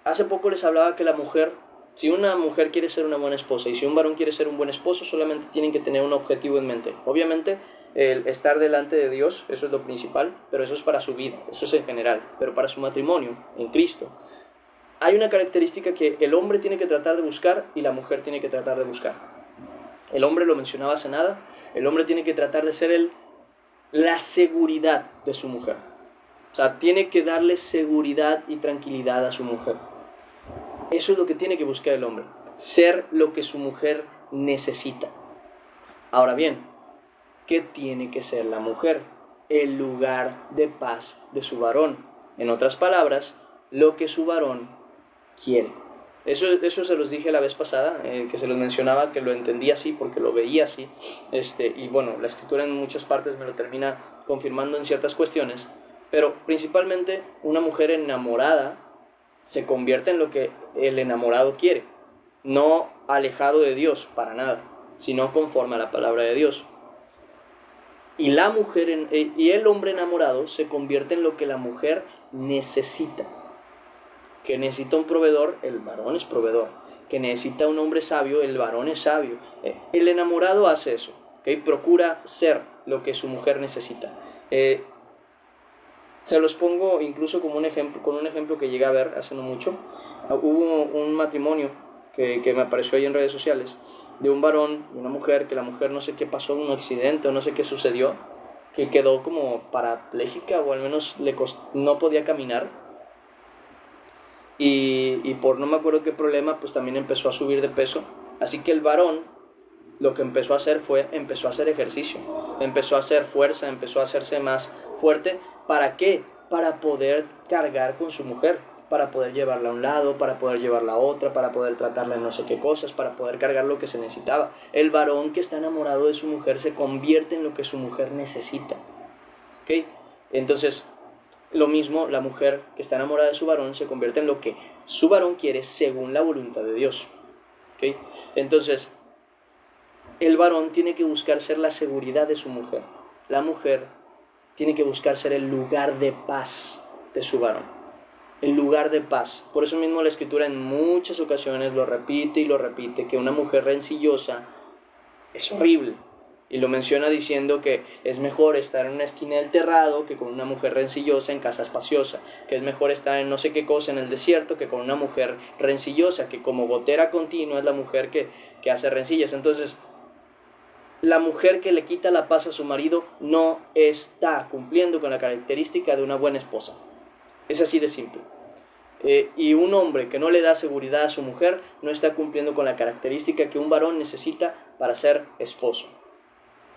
Hace poco les hablaba que la mujer, si una mujer quiere ser una buena esposa y si un varón quiere ser un buen esposo, solamente tienen que tener un objetivo en mente. Obviamente, el estar delante de Dios, eso es lo principal, pero eso es para su vida, eso es en general. Pero para su matrimonio, en Cristo, hay una característica que el hombre tiene que tratar de buscar y la mujer tiene que tratar de buscar. El hombre, lo mencionaba hace nada, el hombre tiene que tratar de ser la seguridad de su mujer. O sea, tiene que darle seguridad y tranquilidad a su mujer. Eso es lo que tiene que buscar el hombre, ser lo que su mujer necesita. Ahora bien, ¿qué tiene que ser la mujer? El lugar de paz de su varón. En otras palabras, lo que su varón quiere. Eso se los dije la vez pasada, que se los mencionaba, que lo entendí así porque lo veía así. Y bueno, la Escritura en muchas partes me lo termina confirmando en ciertas cuestiones. Pero principalmente una mujer enamorada se convierte en lo que el enamorado quiere. No alejado de Dios, para nada, sino conforme a la palabra de Dios. Y la mujer y el hombre enamorado se convierte en lo que la mujer necesita. Que necesita un proveedor, el varón es proveedor. Que necesita un hombre sabio, el varón es sabio. El enamorado hace eso, ¿okay? Procura ser lo que su mujer necesita. Se los pongo incluso como un ejemplo, con un ejemplo que llegué a ver hace no mucho. Hubo un matrimonio que me apareció ahí en redes sociales, de un varón y una mujer, que la mujer no sé qué pasó, un accidente o no sé qué sucedió, que quedó como parapléjica o al menos no podía caminar. Y por no me acuerdo qué problema, pues también empezó a subir de peso. Así que el varón lo que empezó a hacer empezó a hacer ejercicio, empezó a hacer fuerza, empezó a hacerse más fuerte. ¿Para qué? Para poder cargar con su mujer, para poder llevarla a un lado, para poder llevarla a otra, para poder tratarla en no sé qué cosas, para poder cargar lo que se necesitaba. El varón que está enamorado de su mujer se convierte en lo que su mujer necesita. ¿Ok? Entonces, lo mismo, la mujer que está enamorada de su varón se convierte en lo que su varón quiere según la voluntad de Dios. ¿Ok? Entonces, el varón tiene que buscar ser la seguridad de su mujer. La mujer tiene que buscar ser el lugar de paz de su varón. el lugar de paz. Por eso mismo la Escritura en muchas ocasiones lo repite y lo repite, que una mujer rencillosa es horrible. Y lo menciona diciendo que es mejor estar en una esquina del terrado que con una mujer rencillosa en casa espaciosa, que es mejor estar en no sé qué cosa en el desierto que con una mujer rencillosa, que como gotera continua es la mujer que hace rencillas. Entonces, la mujer que le quita la paz a su marido no está cumpliendo con la característica de una buena esposa. Es así de simple. Y un hombre que no le da seguridad a su mujer no está cumpliendo con la característica que un varón necesita para ser esposo.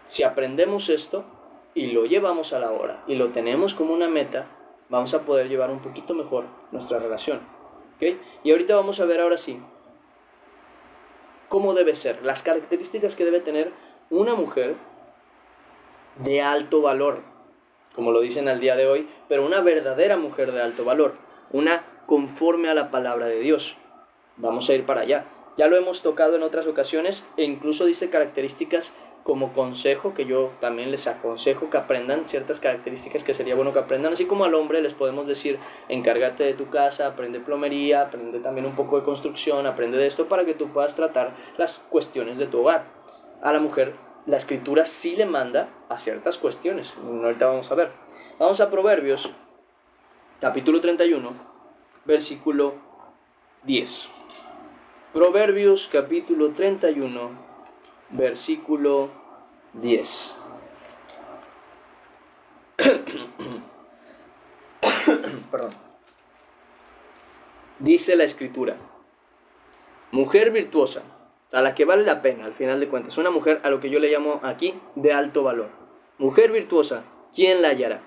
Si aprendemos esto y lo llevamos a la hora y lo tenemos como una meta, vamos a poder llevar un poquito mejor nuestra relación. ¿Okay? Y ahorita vamos a ver ahora sí cómo debe ser, las características que debe tener una mujer de alto valor, como lo dicen al día de hoy, pero una verdadera mujer de alto valor, una conforme a la palabra de Dios. Vamos a ir para allá. Ya lo hemos tocado en otras ocasiones e incluso dice características como consejo, que yo también les aconsejo que aprendan ciertas características que sería bueno que aprendan, así como al hombre les podemos decir, encárgate de tu casa, aprende plomería, aprende también un poco de construcción, aprende de esto para que tú puedas tratar las cuestiones de tu hogar. A la mujer, la Escritura sí le manda a ciertas cuestiones, ahorita vamos a ver. Vamos a Proverbios, capítulo 31, versículo 10. Proverbios, capítulo 31, versículo 10. Perdón. Dice la Escritura: mujer virtuosa, a la que vale la pena, al final de cuentas, una mujer a lo que yo le llamo aquí de alto valor. Mujer virtuosa, ¿quién la hallará?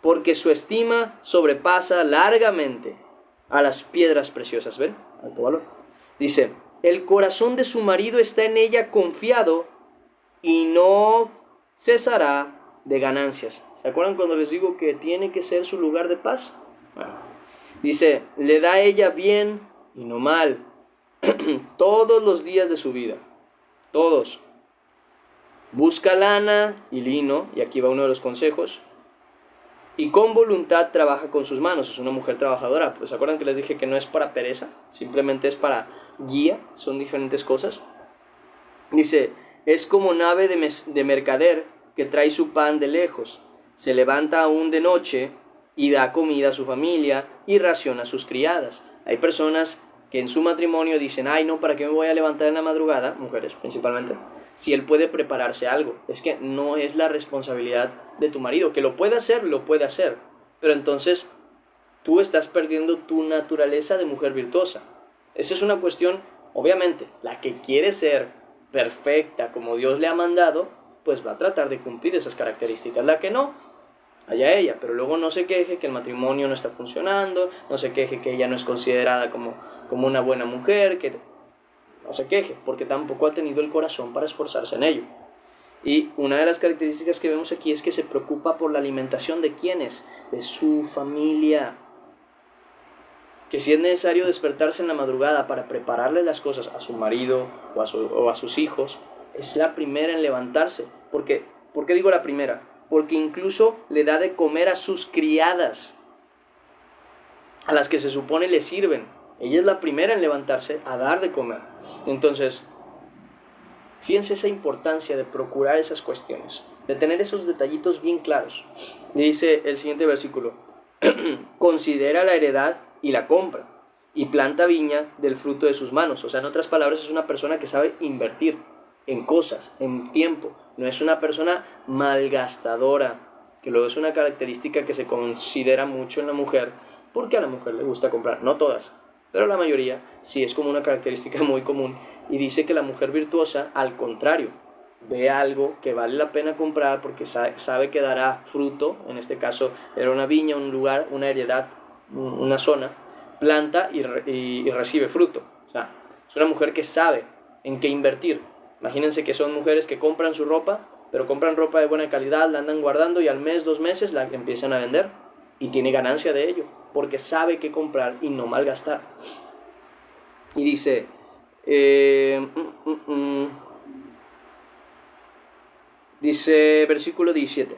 Porque su estima sobrepasa largamente a las piedras preciosas. ¿Ven? Alto valor. Dice: el corazón de su marido está en ella confiado y no cesará de ganancias. ¿Se acuerdan cuando les digo que tiene que ser su lugar de paz? Bueno, dice: le da a ella bien y no mal todos los días de su vida. Todos. Busca lana y lino, y aquí va uno de los consejos, y con voluntad trabaja con sus manos. Es una mujer trabajadora. Pues ¿se acuerdan que les dije que no es para pereza? Simplemente es para guía, son diferentes cosas. Dice: es como nave de mercader que trae su pan de lejos. Se levanta aún de noche y da comida a su familia y raciona a sus criadas. Hay personas que en su matrimonio dicen: ay no, ¿para qué me voy a levantar en la madrugada? Mujeres principalmente. Si él puede prepararse algo. Es que no es la responsabilidad de tu marido. Que lo puede hacer, lo puede hacer. Pero entonces tú estás perdiendo tu naturaleza de mujer virtuosa. Esa es una cuestión, obviamente, la que quiere ser perfecta como Dios le ha mandado, pues va a tratar de cumplir esas características. La que no, allá ella, pero luego no se queje que el matrimonio no está funcionando, no se queje que ella no es considerada como una buena mujer, que no se queje, porque tampoco ha tenido el corazón para esforzarse en ello. Y una de las características que vemos aquí es que se preocupa por la alimentación de ¿quiénes? De su familia. Que si es necesario despertarse en la madrugada para prepararle las cosas a su marido o a sus hijos, es la primera en levantarse. ¿Por qué digo la primera? Porque incluso le da de comer a sus criadas, a las que se supone le sirven. Ella es la primera en levantarse a dar de comer. Entonces, fíjense esa importancia de procurar esas cuestiones, de tener esos detallitos bien claros. Dice el siguiente versículo: considera la heredad y la compra, y planta viña del fruto de sus manos. O sea, en otras palabras, es una persona que sabe invertir en cosas, en tiempo. No es una persona malgastadora, que luego es una característica que se considera mucho en la mujer, porque a la mujer le gusta comprar. No todas, pero la mayoría sí es como una característica muy común. Y dice que la mujer virtuosa, al contrario, ve algo que vale la pena comprar porque sabe que dará fruto. En este caso era una viña, un lugar, una heredad, una zona, planta y recibe fruto. O sea, es una mujer que sabe en qué invertir. Imagínense que son mujeres que compran su ropa, pero compran ropa de buena calidad, la andan guardando y al mes, 2 meses la empiezan a vender y tiene ganancia de ello, porque sabe qué comprar y no malgastar. Y dice, dice versículo 17: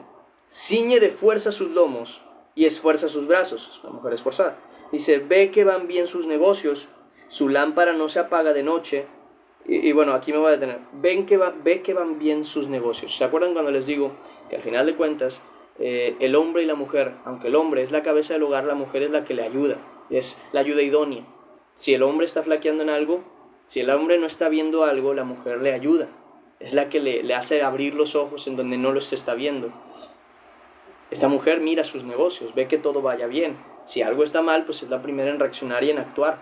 ciñe de fuerza sus lomos y esfuerza sus brazos, es una mujer esforzada. Dice, ve que van bien sus negocios, su lámpara no se apaga de noche. Y bueno, aquí me voy a detener. Ve que van bien sus negocios. ¿Se acuerdan cuando les digo que al final de cuentas el hombre y la mujer, aunque el hombre es la cabeza del hogar, la mujer es la que le ayuda, es la ayuda idónea? Si el hombre está flaqueando en algo, si el hombre no está viendo algo, la mujer le ayuda. Es la que le hace abrir los ojos en donde no los está viendo. Esta mujer mira sus negocios, ve que todo vaya bien. Si algo está mal, pues es la primera en reaccionar y en actuar.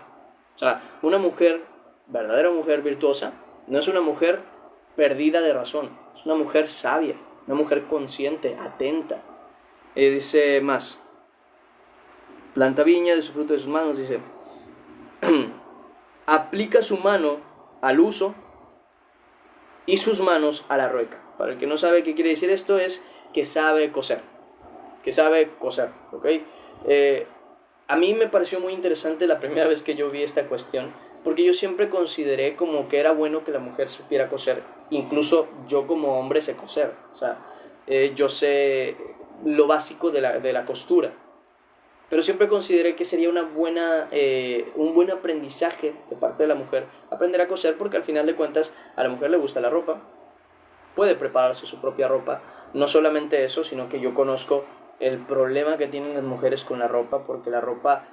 O sea, una mujer, verdadera mujer virtuosa, no es una mujer perdida de razón, es una mujer sabia, una mujer consciente, atenta. Dice más, planta viña de su fruto de sus manos, dice, aplica su mano al uso y sus manos a la rueca. Para el que no sabe qué quiere decir esto, es que sabe coser, ¿ok? A mí me pareció muy interesante la primera vez que yo vi esta cuestión, porque yo siempre consideré como que era bueno que la mujer supiera coser. Incluso yo como hombre sé coser, o sea, yo sé lo básico de la costura. Pero siempre consideré que sería un buen aprendizaje de parte de la mujer aprender a coser, porque al final de cuentas a la mujer le gusta la ropa, puede prepararse su propia ropa. No solamente eso, sino que yo conozco el problema que tienen las mujeres con la ropa, porque la ropa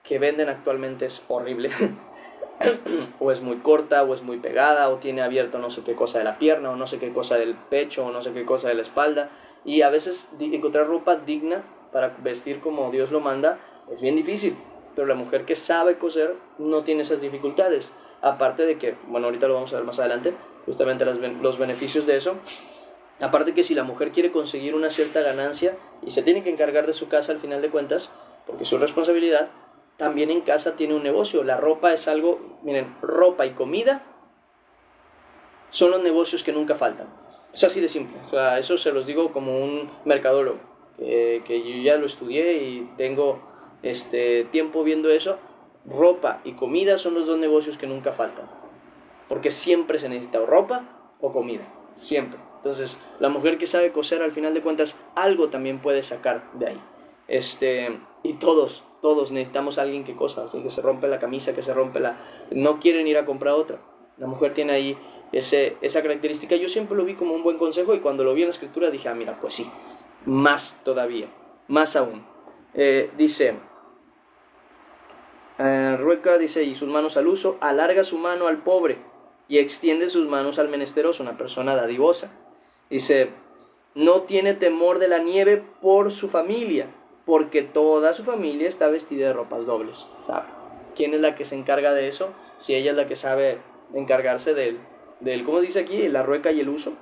que venden actualmente es horrible. O es muy corta, o es muy pegada, o tiene abierto no sé qué cosa de la pierna, o no sé qué cosa del pecho, o no sé qué cosa de la espalda. Y a veces encontrar ropa digna para vestir como Dios lo manda es bien difícil. Pero la mujer que sabe coser no tiene esas dificultades. Aparte de que, bueno, ahorita lo vamos a ver más adelante, justamente los beneficios de eso. Aparte que si la mujer quiere conseguir una cierta ganancia y se tiene que encargar de su casa al final de cuentas, porque es su responsabilidad, también en casa tiene un negocio. La ropa es algo, miren, ropa y comida son los negocios que nunca faltan. Es así de simple. O sea, eso se los digo como un mercadólogo, que yo ya lo estudié y tengo tiempo viendo eso. Ropa y comida son los dos negocios que nunca faltan, porque siempre se necesita o ropa o comida, siempre. Entonces, la mujer que sabe coser, al final de cuentas, algo también puede sacar de ahí. Y todos necesitamos a alguien que cosa, así que se rompe la camisa, que se rompe no quieren ir a comprar otra. La mujer tiene ahí esa característica. Yo siempre lo vi como un buen consejo, y cuando lo vi en la escritura dije, mira, pues sí, más todavía, más aún. Dice, rueca, dice, y sus manos al uso, alarga su mano al pobre y extiende sus manos al menesteroso, una persona dadivosa. Dice, no tiene temor de la nieve por su familia, porque toda su familia está vestida de ropas dobles. O sea, ¿quién es la que se encarga de eso? Si ella es la que sabe encargarse del ¿cómo dice aquí? La rueca y el uso.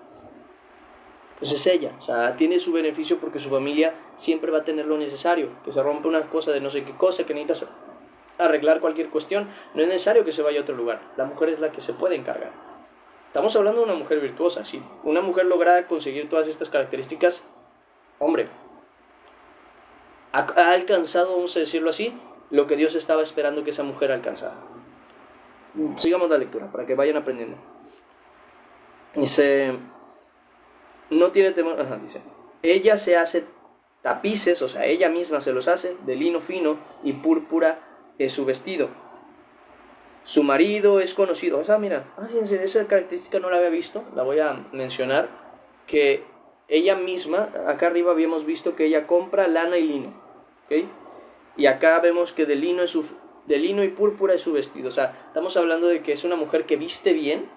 Pues es ella. O sea, tiene su beneficio porque su familia siempre va a tener lo necesario. Que se rompe una cosa de no sé qué cosa, que necesitas arreglar cualquier cuestión, no es necesario que se vaya a otro lugar. La mujer es la que se puede encargar. Estamos hablando de una mujer virtuosa. Si una mujer logra conseguir todas estas características, hombre, ha alcanzado, vamos a decirlo así, lo que Dios estaba esperando que esa mujer alcanzara. Sigamos la lectura para que vayan aprendiendo. Dice, no tiene temor, dice, ella se hace tapices, o sea, ella misma se los hace de lino fino, y púrpura es su vestido. Su marido es conocido. O sea, mira, fíjense, esa característica no la había visto, la voy a mencionar, que ella misma, acá arriba habíamos visto que ella compra lana y lino, ¿ok? Y acá vemos que de lino y púrpura es su vestido. O sea, estamos hablando de que es una mujer que viste bien,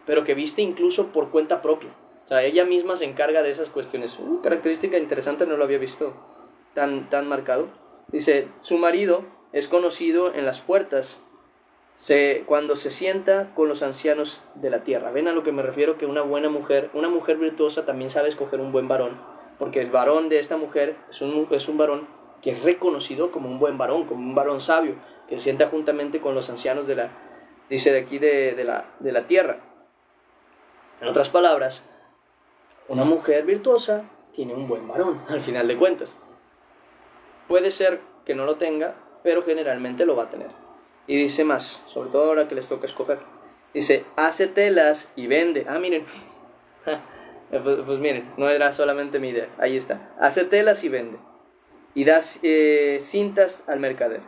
pero que viste incluso por cuenta propia. O sea, ella misma se encarga de esas cuestiones. Característica interesante, no lo había visto tan marcado. Dice, su marido es conocido en las puertas, cuando se sienta con los ancianos de la tierra. ¿Ven a lo que me refiero? Que una buena mujer, una mujer virtuosa, también sabe escoger un buen varón, porque el varón de esta mujer es un varón que es reconocido como un buen varón, como un varón sabio, que se sienta juntamente con los ancianos dice de aquí de la tierra. En otras palabras, una mujer virtuosa tiene un buen varón, al final de cuentas. Puede ser que no lo tenga, pero generalmente lo va a tener. Y dice más, sobre todo ahora que les toca escoger. Dice, hace telas y vende. Miren. Pues miren, no era solamente mi idea. Ahí está. Hace telas y vende. y da cintas al mercader.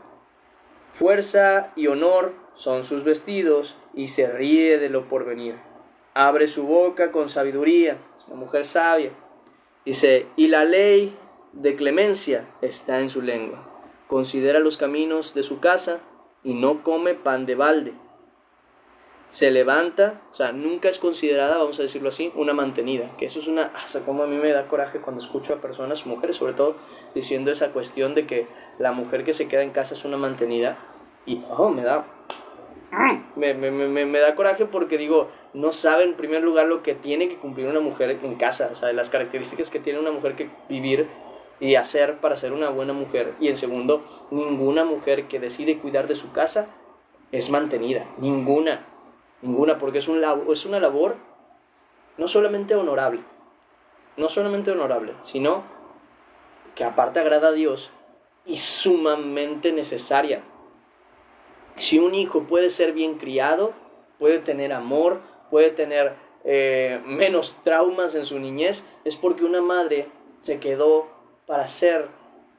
Fuerza y honor son sus vestidos, y se ríe de lo porvenir. Abre su boca con sabiduría, es una mujer sabia. Dice, y la ley de clemencia está en su lengua. Considera los caminos de su casa y no come pan de balde. Se levanta, o sea, nunca es considerada, vamos a decirlo así, una mantenida. Que eso es una, o sea, como a mí me da coraje cuando escucho a personas, mujeres sobre todo, diciendo esa cuestión de que la mujer que se queda en casa es una mantenida. Y, me da coraje porque digo, no sabe en primer lugar lo que tiene que cumplir una mujer en casa, o sea, las características que tiene una mujer que vivir y hacer para ser una buena mujer. Y en segundo, ninguna mujer que decide cuidar de su casa es mantenida, ninguna, porque es una labor no solamente honorable, sino que aparte agrada a Dios y sumamente necesaria. Si un hijo puede ser bien criado, puede tener amor, puede tener menos traumas en su niñez, es porque una madre se quedó para ser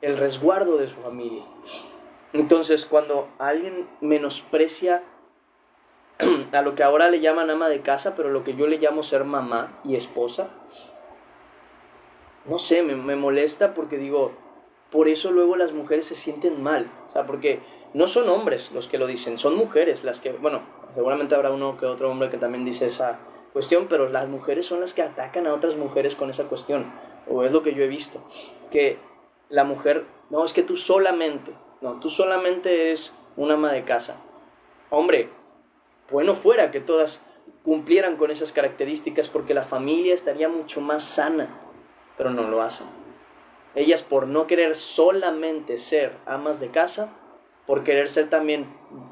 el resguardo de su familia. Entonces, cuando alguien menosprecia a lo que ahora le llaman ama de casa, pero lo que yo le llamo ser mamá y esposa, no sé, me molesta porque digo, por eso luego las mujeres se sienten mal, o sea, porque no son hombres los que lo dicen, son mujeres las que, bueno, seguramente habrá uno que otro hombre que también dice esa cuestión, pero las mujeres son las que atacan a otras mujeres con esa cuestión, o es lo que yo he visto, que la mujer, no, es que tú solamente eres una ama de casa. Hombre, bueno fuera que todas cumplieran con esas características porque la familia estaría mucho más sana, pero no lo hacen. Ellas, por no querer solamente ser amas de casa, por querer ser también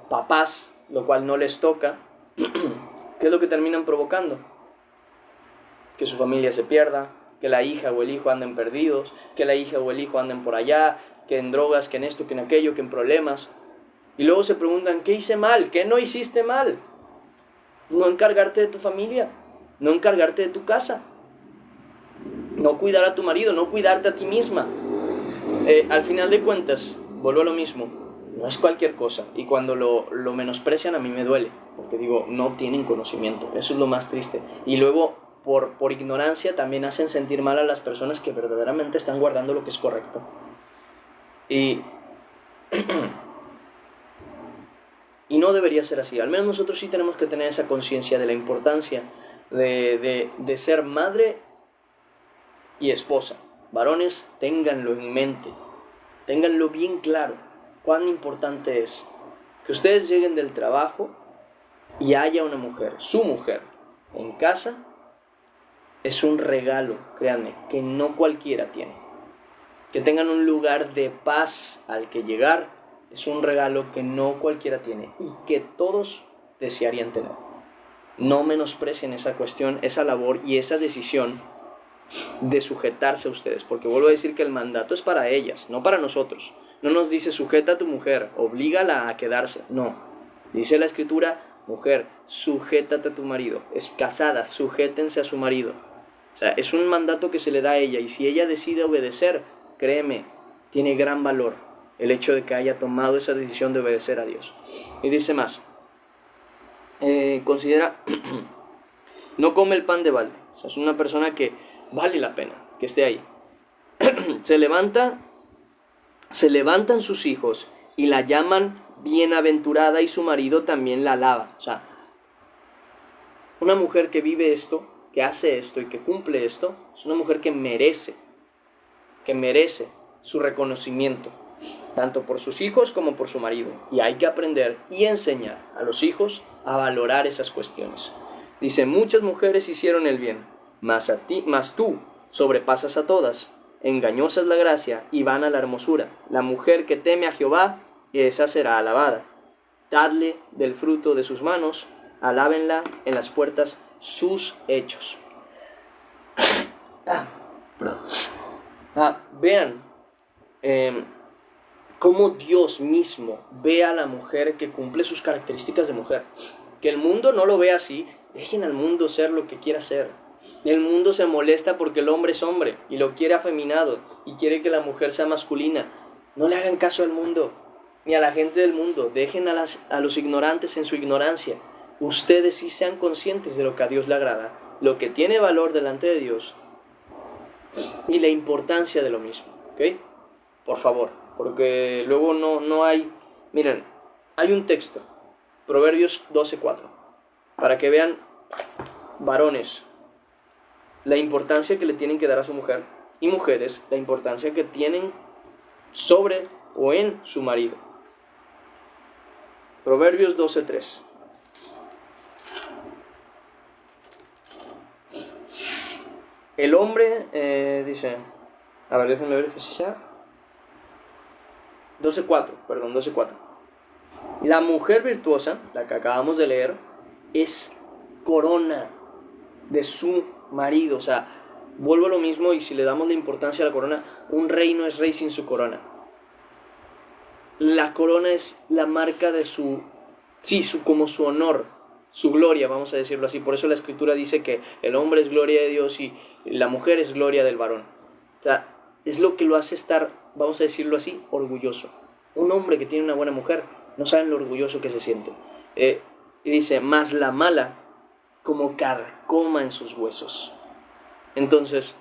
papás, lo cual no les toca, ¿qué es lo que terminan provocando? Que su familia se pierda, que la hija o el hijo anden perdidos, que la hija o el hijo anden por allá, que en drogas, que en esto, que en aquello, que en problemas. Y luego se preguntan, ¿qué hice mal? ¿Qué no hiciste mal? No encargarte de tu familia, no encargarte de tu casa, no cuidar a tu marido, no cuidarte a ti misma. Al final de cuentas, vuelvo a lo mismo, no es cualquier cosa. Y cuando lo menosprecian a mí me duele, porque digo, no tienen conocimiento, eso es lo más triste. Y luego, por ignorancia, también hacen sentir mal a las personas que verdaderamente están guardando lo que es correcto. Y no debería ser así. Al menos nosotros sí tenemos que tener esa conciencia de la importancia de ser madre y esposa. Varones, ténganlo en mente, ténganlo bien claro, cuán importante es que ustedes lleguen del trabajo y haya una mujer, su mujer, en casa. Es un regalo, créanme, que no cualquiera tiene. Que tengan un lugar de paz al que llegar es un regalo que no cualquiera tiene y que todos desearían tener. No menosprecien esa cuestión, esa labor y esa decisión de sujetarse a ustedes, porque vuelvo a decir que el mandato es para ellas, no para nosotros. No nos dice sujeta a tu mujer, oblígala a quedarse, no. Dice la escritura, mujer, sujétate a tu marido. Es casada, sujétense a su marido. O sea, es un mandato que se le da a ella, y si ella decide obedecer, créeme, tiene gran valor el hecho de que haya tomado esa decisión de obedecer a Dios. Y dice más, considera, no come el pan de balde. O sea, es una persona que vale la pena que esté ahí. Se levantan sus hijos y la llaman bienaventurada, y su marido también la alaba. O sea, una mujer que vive esto, que hace esto y que cumple esto, es una mujer que merece su reconocimiento, tanto por sus hijos como por su marido. Y hay que aprender y enseñar a los hijos a valorar esas cuestiones. Dice, muchas mujeres hicieron el bien, mas tú sobrepasas a todas. Engañosa es la gracia y vana la hermosura. La mujer que teme a Jehová, esa será alabada. Dadle del fruto de sus manos, alábenla en las puertas sus hechos. Vean cómo Dios mismo ve a la mujer que cumple sus características de mujer. Que el mundo no lo vea así. Dejen al mundo ser lo que quiera ser. El mundo se molesta porque el hombre es hombre y lo quiere afeminado y quiere que la mujer sea masculina. No le hagan caso al mundo ni a la gente del mundo. Dejen a los ignorantes en su ignorancia. Ustedes sí sean conscientes de lo que a Dios le agrada, lo que tiene valor delante de Dios y la importancia de lo mismo. ¿Ok? Por favor, porque luego no hay... Miren, hay un texto, Proverbios 12:4, para que vean, varones, la importancia que le tienen que dar a su mujer, y mujeres, la importancia que tienen sobre o en su marido. Proverbios 12:3. El hombre, dice, a ver, déjenme ver que sí sea. 12:4. La mujer virtuosa, la que acabamos de leer, es corona de su marido. O sea, vuelvo a lo mismo, y si le damos la importancia a la corona, un rey no es rey sin su corona. La corona es la marca de como su honor, su gloria, vamos a decirlo así. Por eso la escritura dice que el hombre es gloria de Dios y la mujer es gloria del varón. O sea, es lo que lo hace estar, vamos a decirlo así, orgulloso. Un hombre que tiene una buena mujer, no saben lo orgulloso que se siente. Y dice, más la mala, como carcoma en sus huesos. Entonces,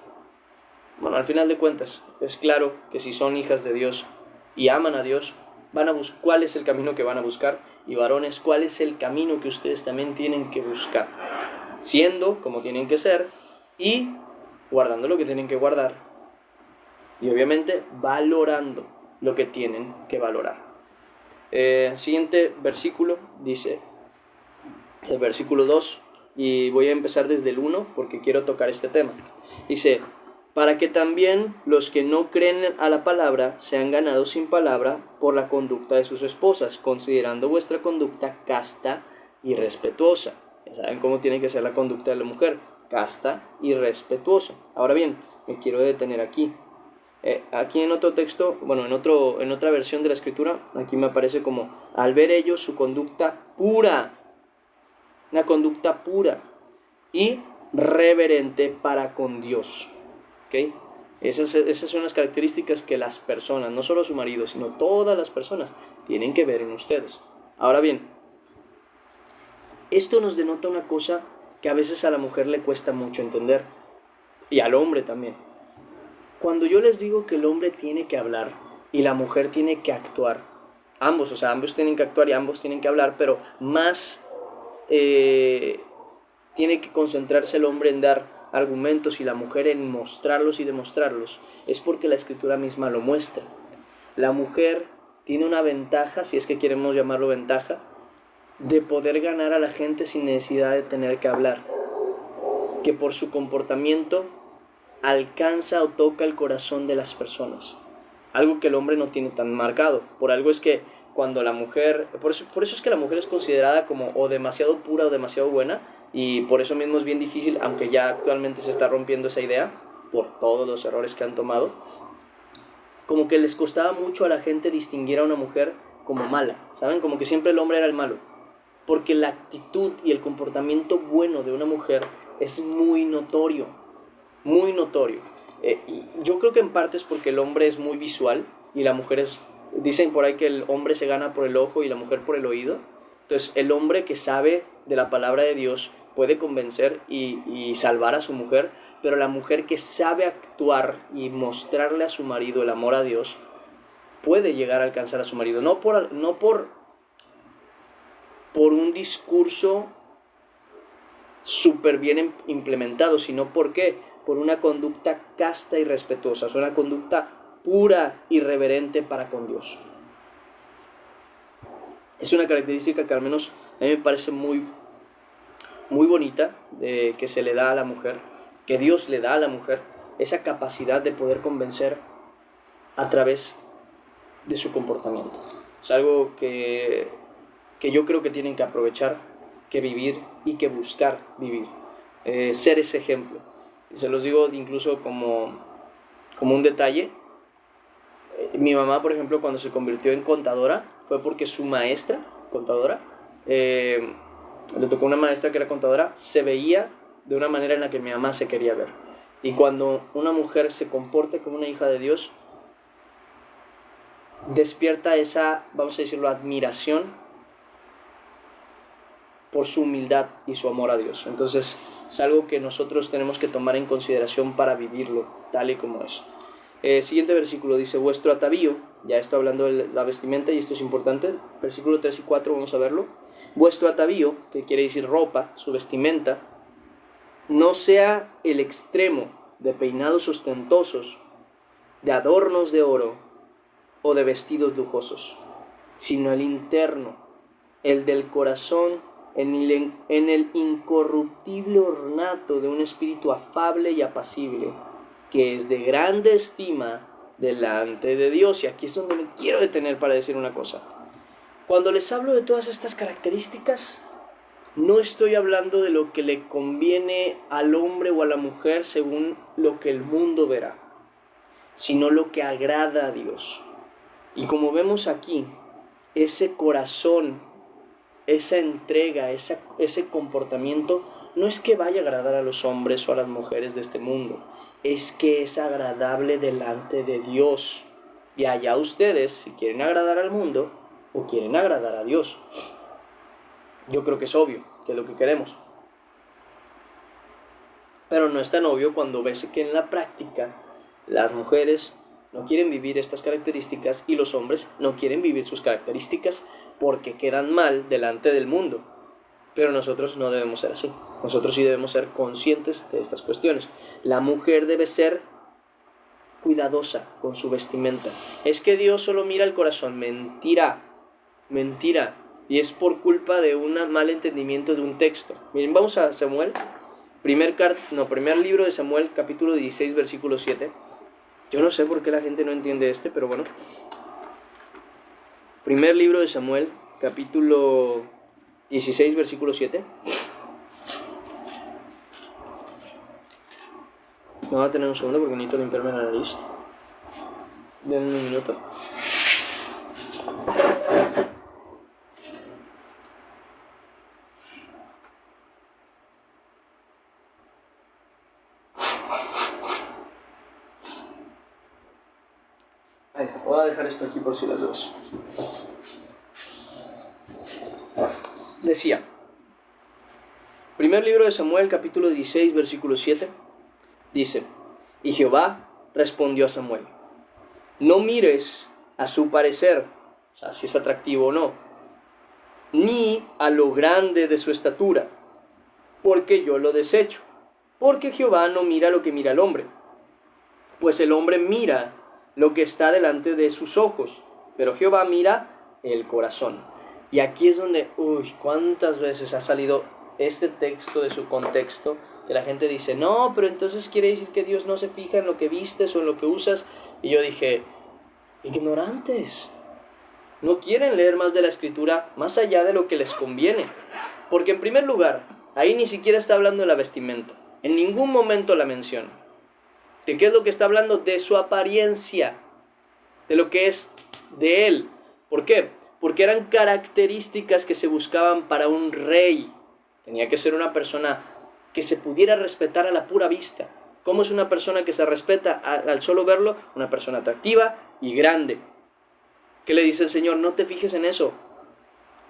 bueno, al final de cuentas, es claro que si son hijas de Dios y aman a Dios, van a buscar cuál es el camino que van a buscar. Y varones, cuál es el camino que ustedes también tienen que buscar, siendo como tienen que ser y guardando lo que tienen que guardar, y obviamente valorando lo que tienen que valorar. Siguiente versículo dice, el versículo 2, y voy a empezar desde el 1 porque quiero tocar este tema. Dice, para que también los que no creen a la palabra sean ganados sin palabra por la conducta de sus esposas, considerando vuestra conducta casta y respetuosa. Ya saben cómo tiene que ser la conducta de la mujer, casta y respetuosa. Ahora bien, me quiero detener aquí. Aquí en otro texto, bueno, en otra versión de la escritura, aquí me aparece como, al ver ellos su conducta pura, una conducta pura y reverente para con Dios. ¿Okay? Esas son las características que las personas, no solo su marido, sino todas las personas, tienen que ver en ustedes. Ahora bien, esto nos denota una cosa que a veces a la mujer le cuesta mucho entender, y al hombre también. Cuando yo les digo que el hombre tiene que hablar y la mujer tiene que actuar, ambos tienen que actuar y ambos tienen que hablar, pero más tiene que concentrarse el hombre en dar argumentos y la mujer en mostrarlos y demostrarlos, es porque la escritura misma lo muestra. La mujer tiene una ventaja, si es que queremos llamarlo ventaja, de poder ganar a la gente sin necesidad de tener que hablar, que por su comportamiento alcanza o toca el corazón de las personas, algo que el hombre no tiene tan marcado. Por algo es que cuando la mujer, por eso es que la mujer es considerada como o demasiado pura o demasiado buena, y por eso mismo es bien difícil, aunque ya actualmente se está rompiendo esa idea por todos los errores que han tomado, como que les costaba mucho a la gente distinguir a una mujer como mala, ¿saben? Como que siempre el hombre era el malo, porque la actitud y el comportamiento bueno de una mujer es muy notorio, muy notorio. Y yo creo que en parte es porque el hombre es muy visual y la mujer es, dicen por ahí que el hombre se gana por el ojo y la mujer por el oído. Entonces el hombre que sabe de la palabra de Dios puede convencer y salvar a su mujer, pero la mujer que sabe actuar y mostrarle a su marido el amor a Dios puede llegar a alcanzar a su marido, no por un discurso súper bien implementado, sino porque por una conducta casta y respetuosa, es una conducta pura y reverente para con Dios. Es una característica que al menos a mí me parece muy, muy bonita, que se le da a la mujer, que Dios le da a la mujer, esa capacidad de poder convencer a través de su comportamiento. Es algo que yo creo que tienen que aprovechar, que vivir y que buscar vivir, ser ese ejemplo. Se los digo incluso como un detalle. Mi mamá, por ejemplo, cuando se convirtió en contadora, fue porque su maestra, contadora, le tocó una maestra que era contadora, se veía de una manera en la que mi mamá se quería ver. Y cuando una mujer se comporta como una hija de Dios, despierta esa, vamos a decirlo, admiración por su humildad y su amor a Dios. Entonces es algo que nosotros tenemos que tomar en consideración para vivirlo tal y como es. Siguiente versículo dice, vuestro atavío, ya estoy hablando de la vestimenta y esto es importante, versículo 3 y 4 vamos a verlo. Vuestro atavío, que quiere decir ropa, su vestimenta, no sea el extremo de peinados ostentosos, de adornos de oro o de vestidos lujosos, sino el interno, el del corazón, en el incorruptible ornato de un espíritu afable y apacible, que es de grande estima delante de Dios. Y aquí es donde me quiero detener para decir una cosa. Cuando les hablo de todas estas características, no estoy hablando de lo que le conviene al hombre o a la mujer según lo que el mundo verá, sino lo que agrada a Dios. Y como vemos aquí, ese corazón, esa entrega, ese comportamiento, no es que vaya a agradar a los hombres o a las mujeres de este mundo, es que es agradable delante de Dios. Y allá ustedes, si quieren agradar al mundo o quieren agradar a Dios. Yo creo que es obvio que es lo que queremos. Pero no es tan obvio cuando ves que en la práctica las mujeres no quieren vivir estas características y los hombres no quieren vivir sus características porque quedan mal delante del mundo. Pero nosotros no debemos ser así. Nosotros sí debemos ser conscientes de estas cuestiones. La mujer debe ser cuidadosa con su vestimenta. Es que Dios solo mira el corazón. Mentira. Mentira. Y es por culpa de un mal entendimiento de un texto. Miren, vamos a Samuel. Primer libro de Samuel, capítulo 16, versículo 7. Yo no sé por qué la gente no entiende pero bueno. Primer libro de Samuel, capítulo 16, versículo 7. No va a tener un segundo porque necesito limpiarme la nariz. Denme un minuto. Ahí está, voy a dejar esto aquí por si las dos. Decía, primer libro de Samuel, capítulo 16, versículo 7, dice, y Jehová respondió a Samuel, no mires a su parecer, o sea, si es atractivo o no, ni a lo grande de su estatura, porque yo lo desecho, porque Jehová no mira lo que mira el hombre, pues el hombre mira lo que está delante de sus ojos, pero Jehová mira el corazón. Y aquí es donde, cuántas veces ha salido este texto de su contexto, que la gente dice, no, pero entonces quiere decir que Dios no se fija en lo que vistes o en lo que usas. Y yo dije, ignorantes, no quieren leer más de la Escritura, más allá de lo que les conviene. Porque en primer lugar, ahí ni siquiera está hablando de la vestimenta, en ningún momento la menciona. ¿De qué es lo que está hablando? De su apariencia, de lo que es de él. ¿Por qué? Porque eran características que se buscaban para un rey. Tenía que ser una persona que se pudiera respetar a la pura vista. ¿Cómo es una persona que se respeta al solo verlo? Una persona atractiva y grande. ¿Qué le dice el Señor? No te fijes en eso.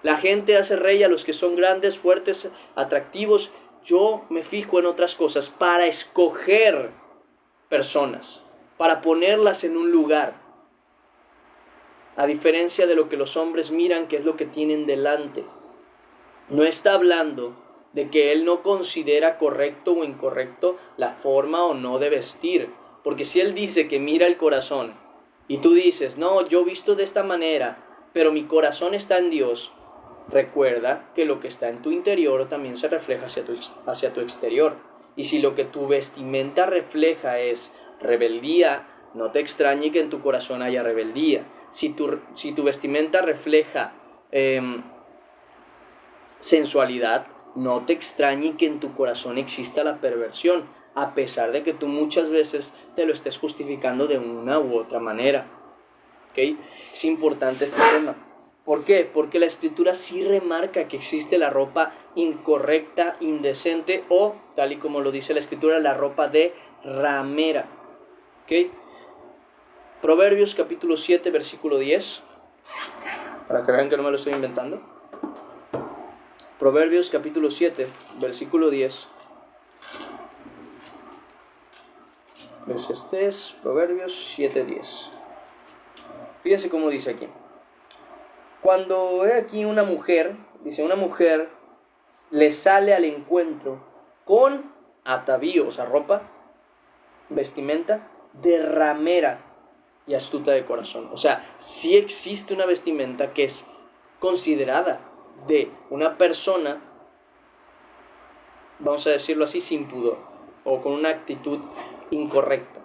La gente hace rey a los que son grandes, fuertes, atractivos. Yo me fijo en otras cosas para escoger personas, para ponerlas en un lugar. A diferencia de lo que los hombres miran, que es lo que tienen delante. No está hablando de que él no considera correcto o incorrecto la forma o no de vestir. Porque si él dice que mira el corazón y tú dices, no, yo visto de esta manera, pero mi corazón está en Dios, recuerda que lo que está en tu interior también se refleja hacia tu exterior. Y si lo que tu vestimenta refleja es rebeldía, no te extrañe que en tu corazón haya rebeldía. Si tu vestimenta refleja sensualidad, no te extrañe que en tu corazón exista la perversión, a pesar de que tú muchas veces te lo estés justificando de una u otra manera. ¿Okay? Es importante este tema. ¿Por qué? Porque la Escritura sí remarca que existe la ropa incorrecta, indecente o, tal y como lo dice la Escritura, la ropa de ramera. ¿Ok? Proverbios capítulo 7, versículo 10. Para que vean que no me lo estoy inventando. Proverbios capítulo 7, versículo 10. Proverbios 7, 10. Fíjense cómo dice aquí. Cuando ve aquí una mujer, dice una mujer, le sale al encuentro con atavío, o sea, ropa, vestimenta, de ramera y astuta de corazón. O sea, sí existe una vestimenta que es considerada de una persona, vamos a decirlo así, sin pudor, o con una actitud incorrecta.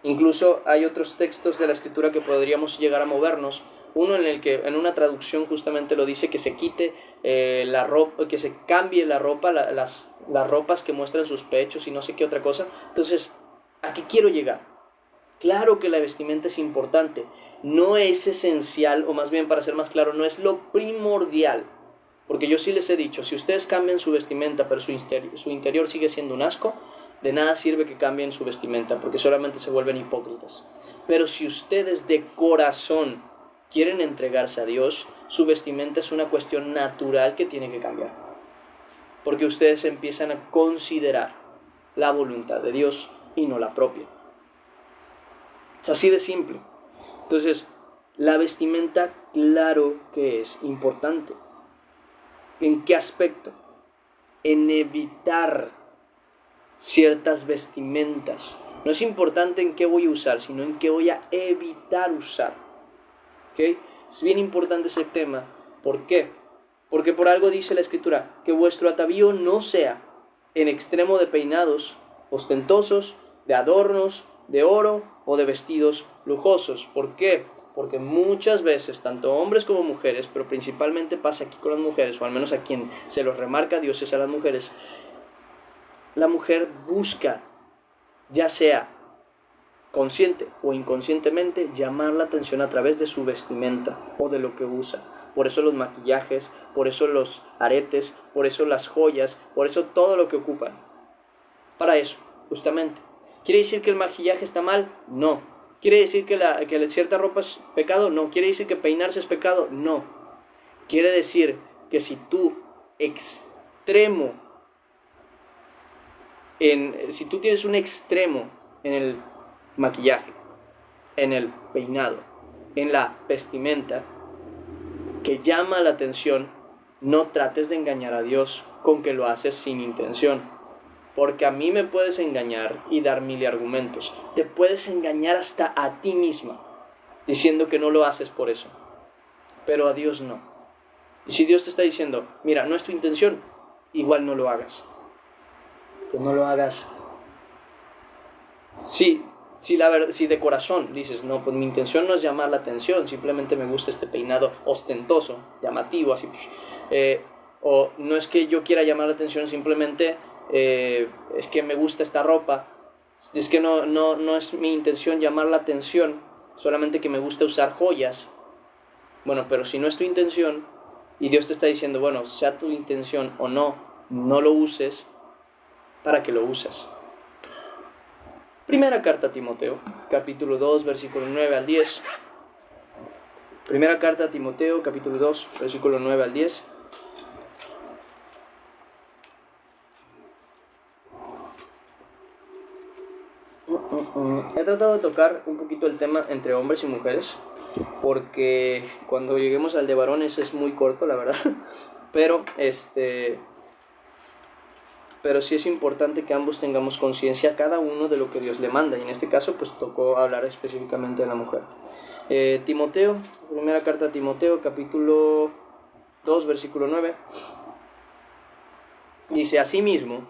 Incluso hay otros textos de la Escritura que podríamos llegar a movernos. Uno en el que en una traducción justamente lo dice, que se quite la ropa, que se cambie la ropa, las ropas que muestran sus pechos y no sé qué otra cosa. Entonces, ¿a qué quiero llegar? Claro que la vestimenta es importante, no es esencial, o más bien para ser más claro, no es lo primordial. Porque yo sí les he dicho, si ustedes cambian su vestimenta pero su interior sigue siendo un asco, de nada sirve que cambien su vestimenta, porque solamente se vuelven hipócritas. Pero si ustedes de corazón quieren entregarse a Dios, su vestimenta es una cuestión natural que tiene que cambiar. Porque ustedes empiezan a considerar la voluntad de Dios y no la propia. Es así de simple. Entonces, la vestimenta, claro que es importante. ¿En qué aspecto? En evitar ciertas vestimentas. No es importante en qué voy a usar, sino en qué voy a evitar usar. ¿Okay? Es bien importante ese tema. ¿Por qué? Porque por algo dice la Escritura, que vuestro atavío no sea en extremo de peinados ostentosos, de adornos, de oro o de vestidos lujosos. ¿Por qué? Porque muchas veces, tanto hombres como mujeres, pero principalmente pasa aquí con las mujeres, o al menos a quien se los remarca Dios es a las mujeres, la mujer busca, ya sea consciente o inconscientemente, llamar la atención a través de su vestimenta o de lo que usa. Por eso los maquillajes, por eso los aretes, por eso las joyas, por eso todo lo que ocupan. Para eso, justamente. ¿Quiere decir que el maquillaje está mal? No. ¿Quiere decir que cierta ropa es pecado? No. ¿Quiere decir que peinarse es pecado? No. Quiere decir que si tú si tú tienes un extremo en el maquillaje, en el peinado, en la vestimenta, que llama la atención, no trates de engañar a Dios con que lo haces sin intención. Porque a mí me puedes engañar y dar mil argumentos. Te puedes engañar hasta a ti misma, diciendo que no lo haces por eso. Pero a Dios no. Y si Dios te está diciendo, mira, no es tu intención, igual no lo hagas. Pues no lo hagas. Si de corazón dices, no, pues mi intención no es llamar la atención, simplemente me gusta este peinado ostentoso, llamativo, así. O no es que yo quiera llamar la atención, simplemente es que me gusta esta ropa. Es que no es mi intención llamar la atención, solamente que me gusta usar joyas. Bueno, pero si no es tu intención y Dios te está diciendo, bueno, sea tu intención o no, no lo uses, ¿para qué lo usas? Primera carta a Timoteo, capítulo 2, versículo 9 al 10. Primera carta a Timoteo, capítulo 2, versículo 9 al 10. He tratado de tocar un poquito el tema entre hombres y mujeres, porque cuando lleguemos al de varones es muy corto, la verdad. Pero sí es importante que ambos tengamos conciencia, cada uno, de lo que Dios le manda. Y en este caso, pues tocó hablar específicamente de la mujer. Timoteo, primera carta a Timoteo, capítulo 2, versículo 9. Dice, asimismo,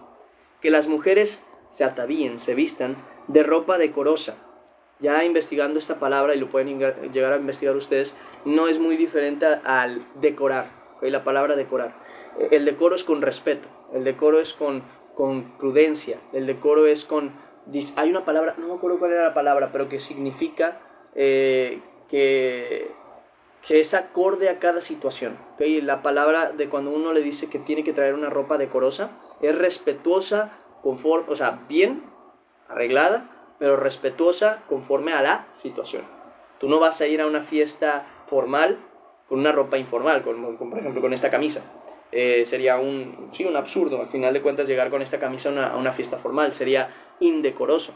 que las mujeres se atavíen, se vistan de ropa decorosa. Ya investigando esta palabra, y lo pueden llegar a investigar ustedes, no es muy diferente al decorar. ¿Okay? La palabra decorar. El decoro es con respeto, el decoro es con prudencia, el decoro es con... Hay una palabra, no me acuerdo cuál era la palabra, pero que significa que que es acorde a cada situación. ¿Okay? La palabra de cuando uno le dice que tiene que traer una ropa decorosa es respetuosa, conforme, o sea, bien arreglada, pero respetuosa conforme a la situación. Tú no vas a ir a una fiesta formal con una ropa informal, por ejemplo con esta camisa. Sería un absurdo, al final de cuentas, llegar con esta camisa a una fiesta formal. Sería indecoroso.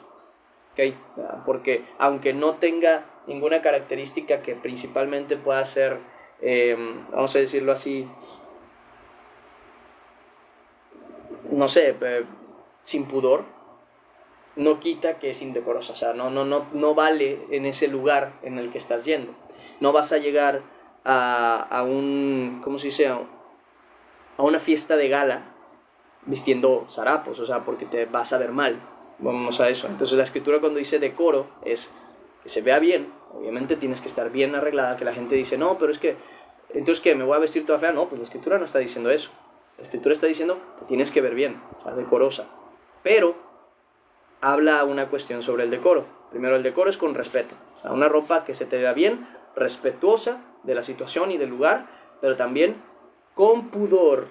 ¿Okay? Porque aunque no tenga ninguna característica que principalmente pueda ser, vamos a decirlo así, no sé, sin pudor, no quita que es indecorosa. O sea, no vale en ese lugar en el que estás yendo. No vas a llegar a un, ¿cómo se dice? A una fiesta de gala vistiendo zarapos, o sea, porque te vas a ver mal. Vamos a eso. Entonces la escritura cuando dice decoro es que se vea bien. Obviamente tienes que estar bien arreglada, que la gente dice, no, pero es que, entonces ¿qué? ¿Me voy a vestir toda fea? No, pues la escritura no está diciendo eso. La escritura está diciendo que tienes que ver bien, o sea, decorosa. Pero habla una cuestión sobre el decoro. Primero, el decoro es con respeto. O sea, una ropa que se te vea bien, respetuosa de la situación y del lugar, pero también con pudor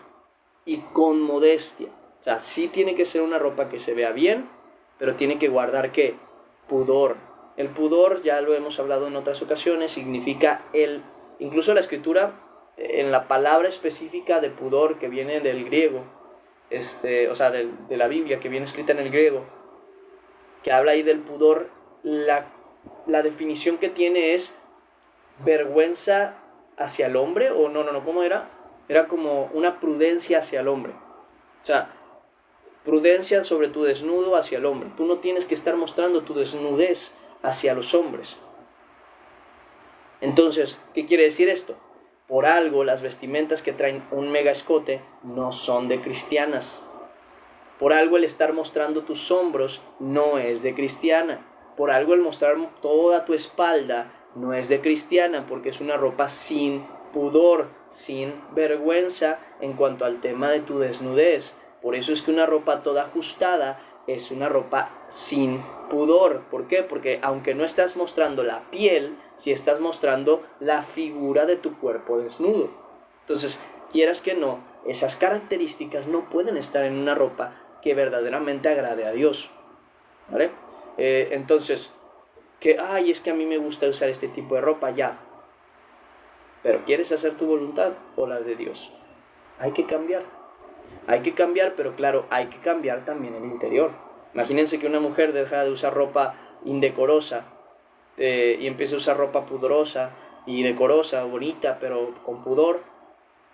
y con modestia. O sea, sí tiene que ser una ropa que se vea bien, pero tiene que guardar, ¿qué? Pudor. El pudor, ya lo hemos hablado en otras ocasiones, significa incluso la escritura, en la palabra específica de pudor que viene del griego, o sea, de la Biblia, que viene escrita en el griego, que habla ahí del pudor, la definición que tiene es vergüenza hacia el hombre, o no, ¿cómo era? Era como una prudencia hacia el hombre. O sea, prudencia sobre tu desnudo hacia el hombre. Tú no tienes que estar mostrando tu desnudez hacia los hombres. Entonces, ¿qué quiere decir esto? Por algo las vestimentas que traen un mega escote no son de cristianas. Por algo el estar mostrando tus hombros no es de cristiana. Por algo el mostrar toda tu espalda no es de cristiana, porque es una ropa sin pudor, sin vergüenza en cuanto al tema de tu desnudez. Por eso es que una ropa toda ajustada es una ropa sin pudor. ¿Por qué? Porque aunque no estás mostrando la piel, sí estás mostrando la figura de tu cuerpo desnudo. Entonces, quieras que no, esas características no pueden estar en una ropa que verdaderamente agrade a Dios. ¿Vale? Entonces, es que a mí me gusta usar este tipo de ropa, ya. Pero ¿quieres hacer tu voluntad o la de Dios? Hay que cambiar. Hay que cambiar, pero claro, hay que cambiar también el interior. Imagínense que una mujer deja de usar ropa indecorosa y empieza a usar ropa pudorosa y decorosa, bonita, pero con pudor,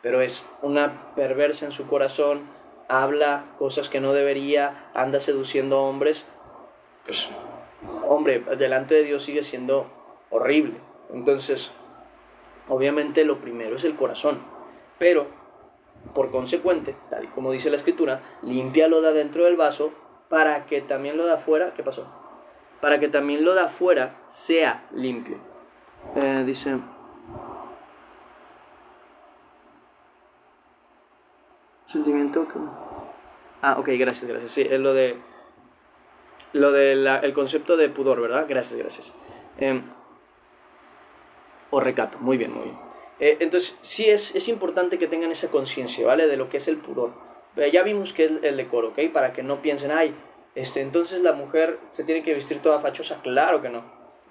pero es una perversa en su corazón, habla cosas que no debería, anda seduciendo a hombres, pues, hombre, delante de Dios sigue siendo horrible. Entonces, obviamente lo primero es el corazón, pero por consecuente, tal y como dice la escritura, límpialo de adentro del vaso para que también lo de afuera, ¿qué pasó? Para que también lo de afuera sea limpio. Dice, sentimiento que... ok, gracias, sí, es lo de el concepto de pudor, ¿verdad? Gracias. O recato, muy bien. Entonces, sí es importante que tengan esa conciencia, ¿vale? De lo que es el pudor. Ya vimos que es el decoro, ¿ok? Para que no piensen, entonces la mujer se tiene que vestir toda fachosa. Claro que no.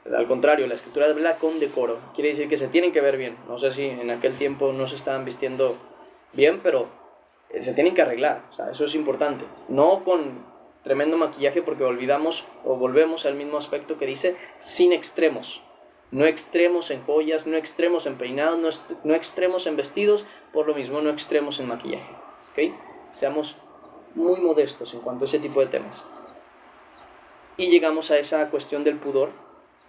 Al contrario, la escritura habla con decoro. Quiere decir que se tienen que ver bien. No sé si en aquel tiempo no se estaban vistiendo bien, pero se tienen que arreglar. O sea, eso es importante. No con tremendo maquillaje, porque volvemos al mismo aspecto que dice, sin extremos. No extremos en joyas, no extremos en peinados, no extremos en vestidos, por lo mismo no extremos en maquillaje. ¿Ok? Seamos muy modestos en cuanto a ese tipo de temas. Y llegamos a esa cuestión del pudor,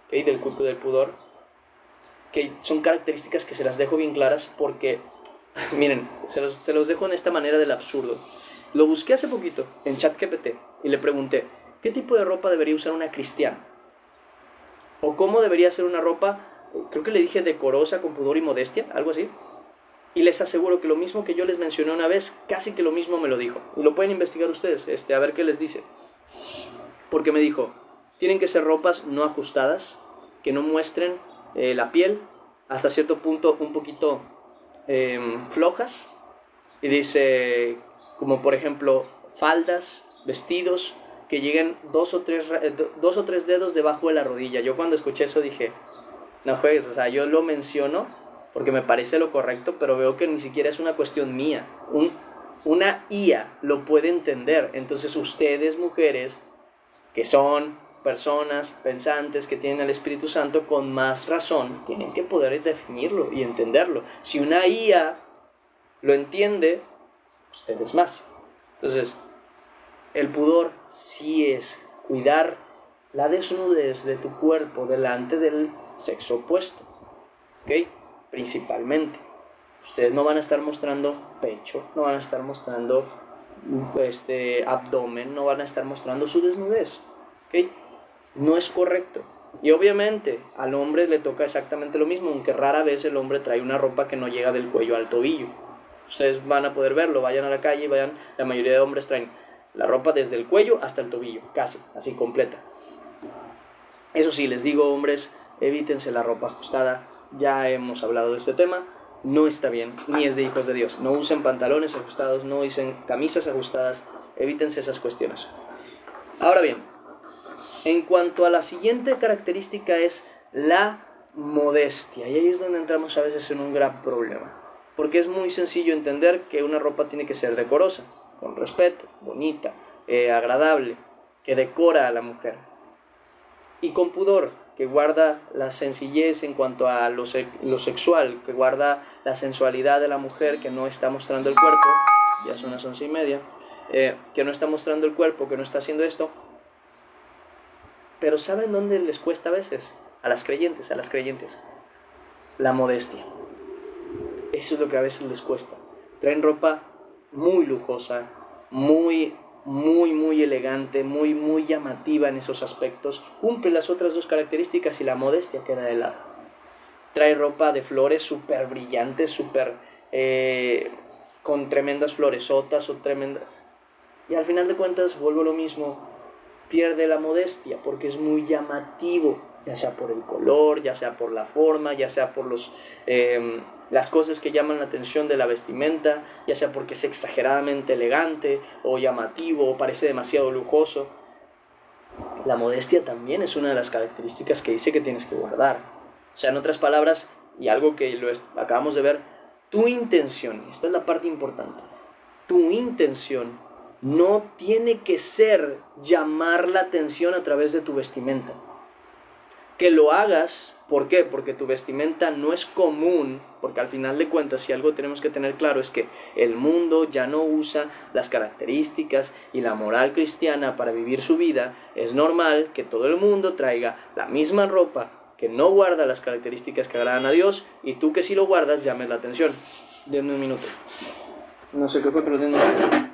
¿okay? Del culto del pudor, que son características que se las dejo bien claras porque, miren, se los dejo en esta manera del absurdo. Lo busqué hace poquito en ChatGPT y le pregunté, ¿qué tipo de ropa debería usar una cristiana? O cómo debería ser una ropa, creo que le dije decorosa, con pudor y modestia, algo así. Y les aseguro que lo mismo que yo les mencioné una vez, casi que lo mismo me lo dijo. Y lo pueden investigar ustedes, a ver qué les dice. Porque me dijo, tienen que ser ropas no ajustadas, que no muestren la piel, hasta cierto punto un poquito flojas, y dice, como por ejemplo, faldas, vestidos que lleguen dos o tres dedos debajo de la rodilla. Yo cuando escuché eso dije, no juegues, o sea, yo lo menciono porque me parece lo correcto, pero veo que ni siquiera es una cuestión mía. Una IA lo puede entender. Entonces ustedes, mujeres, que son personas pensantes, que tienen el Espíritu Santo, con más razón, tienen que poder definirlo y entenderlo. Si una IA lo entiende, ustedes más. Entonces, el pudor sí es cuidar la desnudez de tu cuerpo delante del sexo opuesto, ¿ok? Principalmente. Ustedes no van a estar mostrando pecho, no van a estar mostrando abdomen, no van a estar mostrando su desnudez, ¿ok? No es correcto. Y obviamente al hombre le toca exactamente lo mismo, aunque rara vez el hombre trae una ropa que no llega del cuello al tobillo. Ustedes van a poder verlo, vayan a la calle, la mayoría de hombres traen la ropa desde el cuello hasta el tobillo, casi, así completa. Eso sí, les digo, hombres, evítense la ropa ajustada. Ya hemos hablado de este tema, no está bien, ni es de hijos de Dios. No usen pantalones ajustados, no usen camisas ajustadas, evítense esas cuestiones. Ahora bien, en cuanto a la siguiente característica es la modestia, y ahí es donde entramos a veces en un gran problema, porque es muy sencillo entender que una ropa tiene que ser decorosa, con respeto, bonita, agradable, que decora a la mujer, y con pudor, que guarda la sencillez en cuanto a lo sexual, que guarda la sensualidad de la mujer, que no está mostrando el cuerpo, ya son las 11:30, que no está mostrando el cuerpo, que no está haciendo esto. Pero ¿saben dónde les cuesta a veces? A las creyentes. La modestia. Eso es lo que a veces les cuesta. Traen ropa muy lujosa, muy elegante, muy llamativa en esos aspectos. Cumple las otras dos características y la modestia queda de lado. Trae ropa de flores súper brillantes, súper con tremendas floresotas o tremendas... Y al final de cuentas, vuelvo a lo mismo, pierde la modestia porque es muy llamativo, ya sea por el color, ya sea por la forma, ya sea por las cosas que llaman la atención de la vestimenta, ya sea porque es exageradamente elegante o llamativo o parece demasiado lujoso. La modestia también es una de las características que dice que tienes que guardar. O sea, en otras palabras, y algo que acabamos de ver, tu intención, esta es la parte importante, tu intención no tiene que ser llamar la atención a través de tu vestimenta. Que lo hagas, ¿por qué? Porque tu vestimenta no es común, porque al final de cuentas, si algo tenemos que tener claro es que el mundo ya no usa las características y la moral cristiana para vivir su vida. Es normal que todo el mundo traiga la misma ropa que no guarda las características que agradan a Dios, y tú que sí lo guardas, llames la atención. Denme un minuto. No sé qué fue, pero denme un minuto.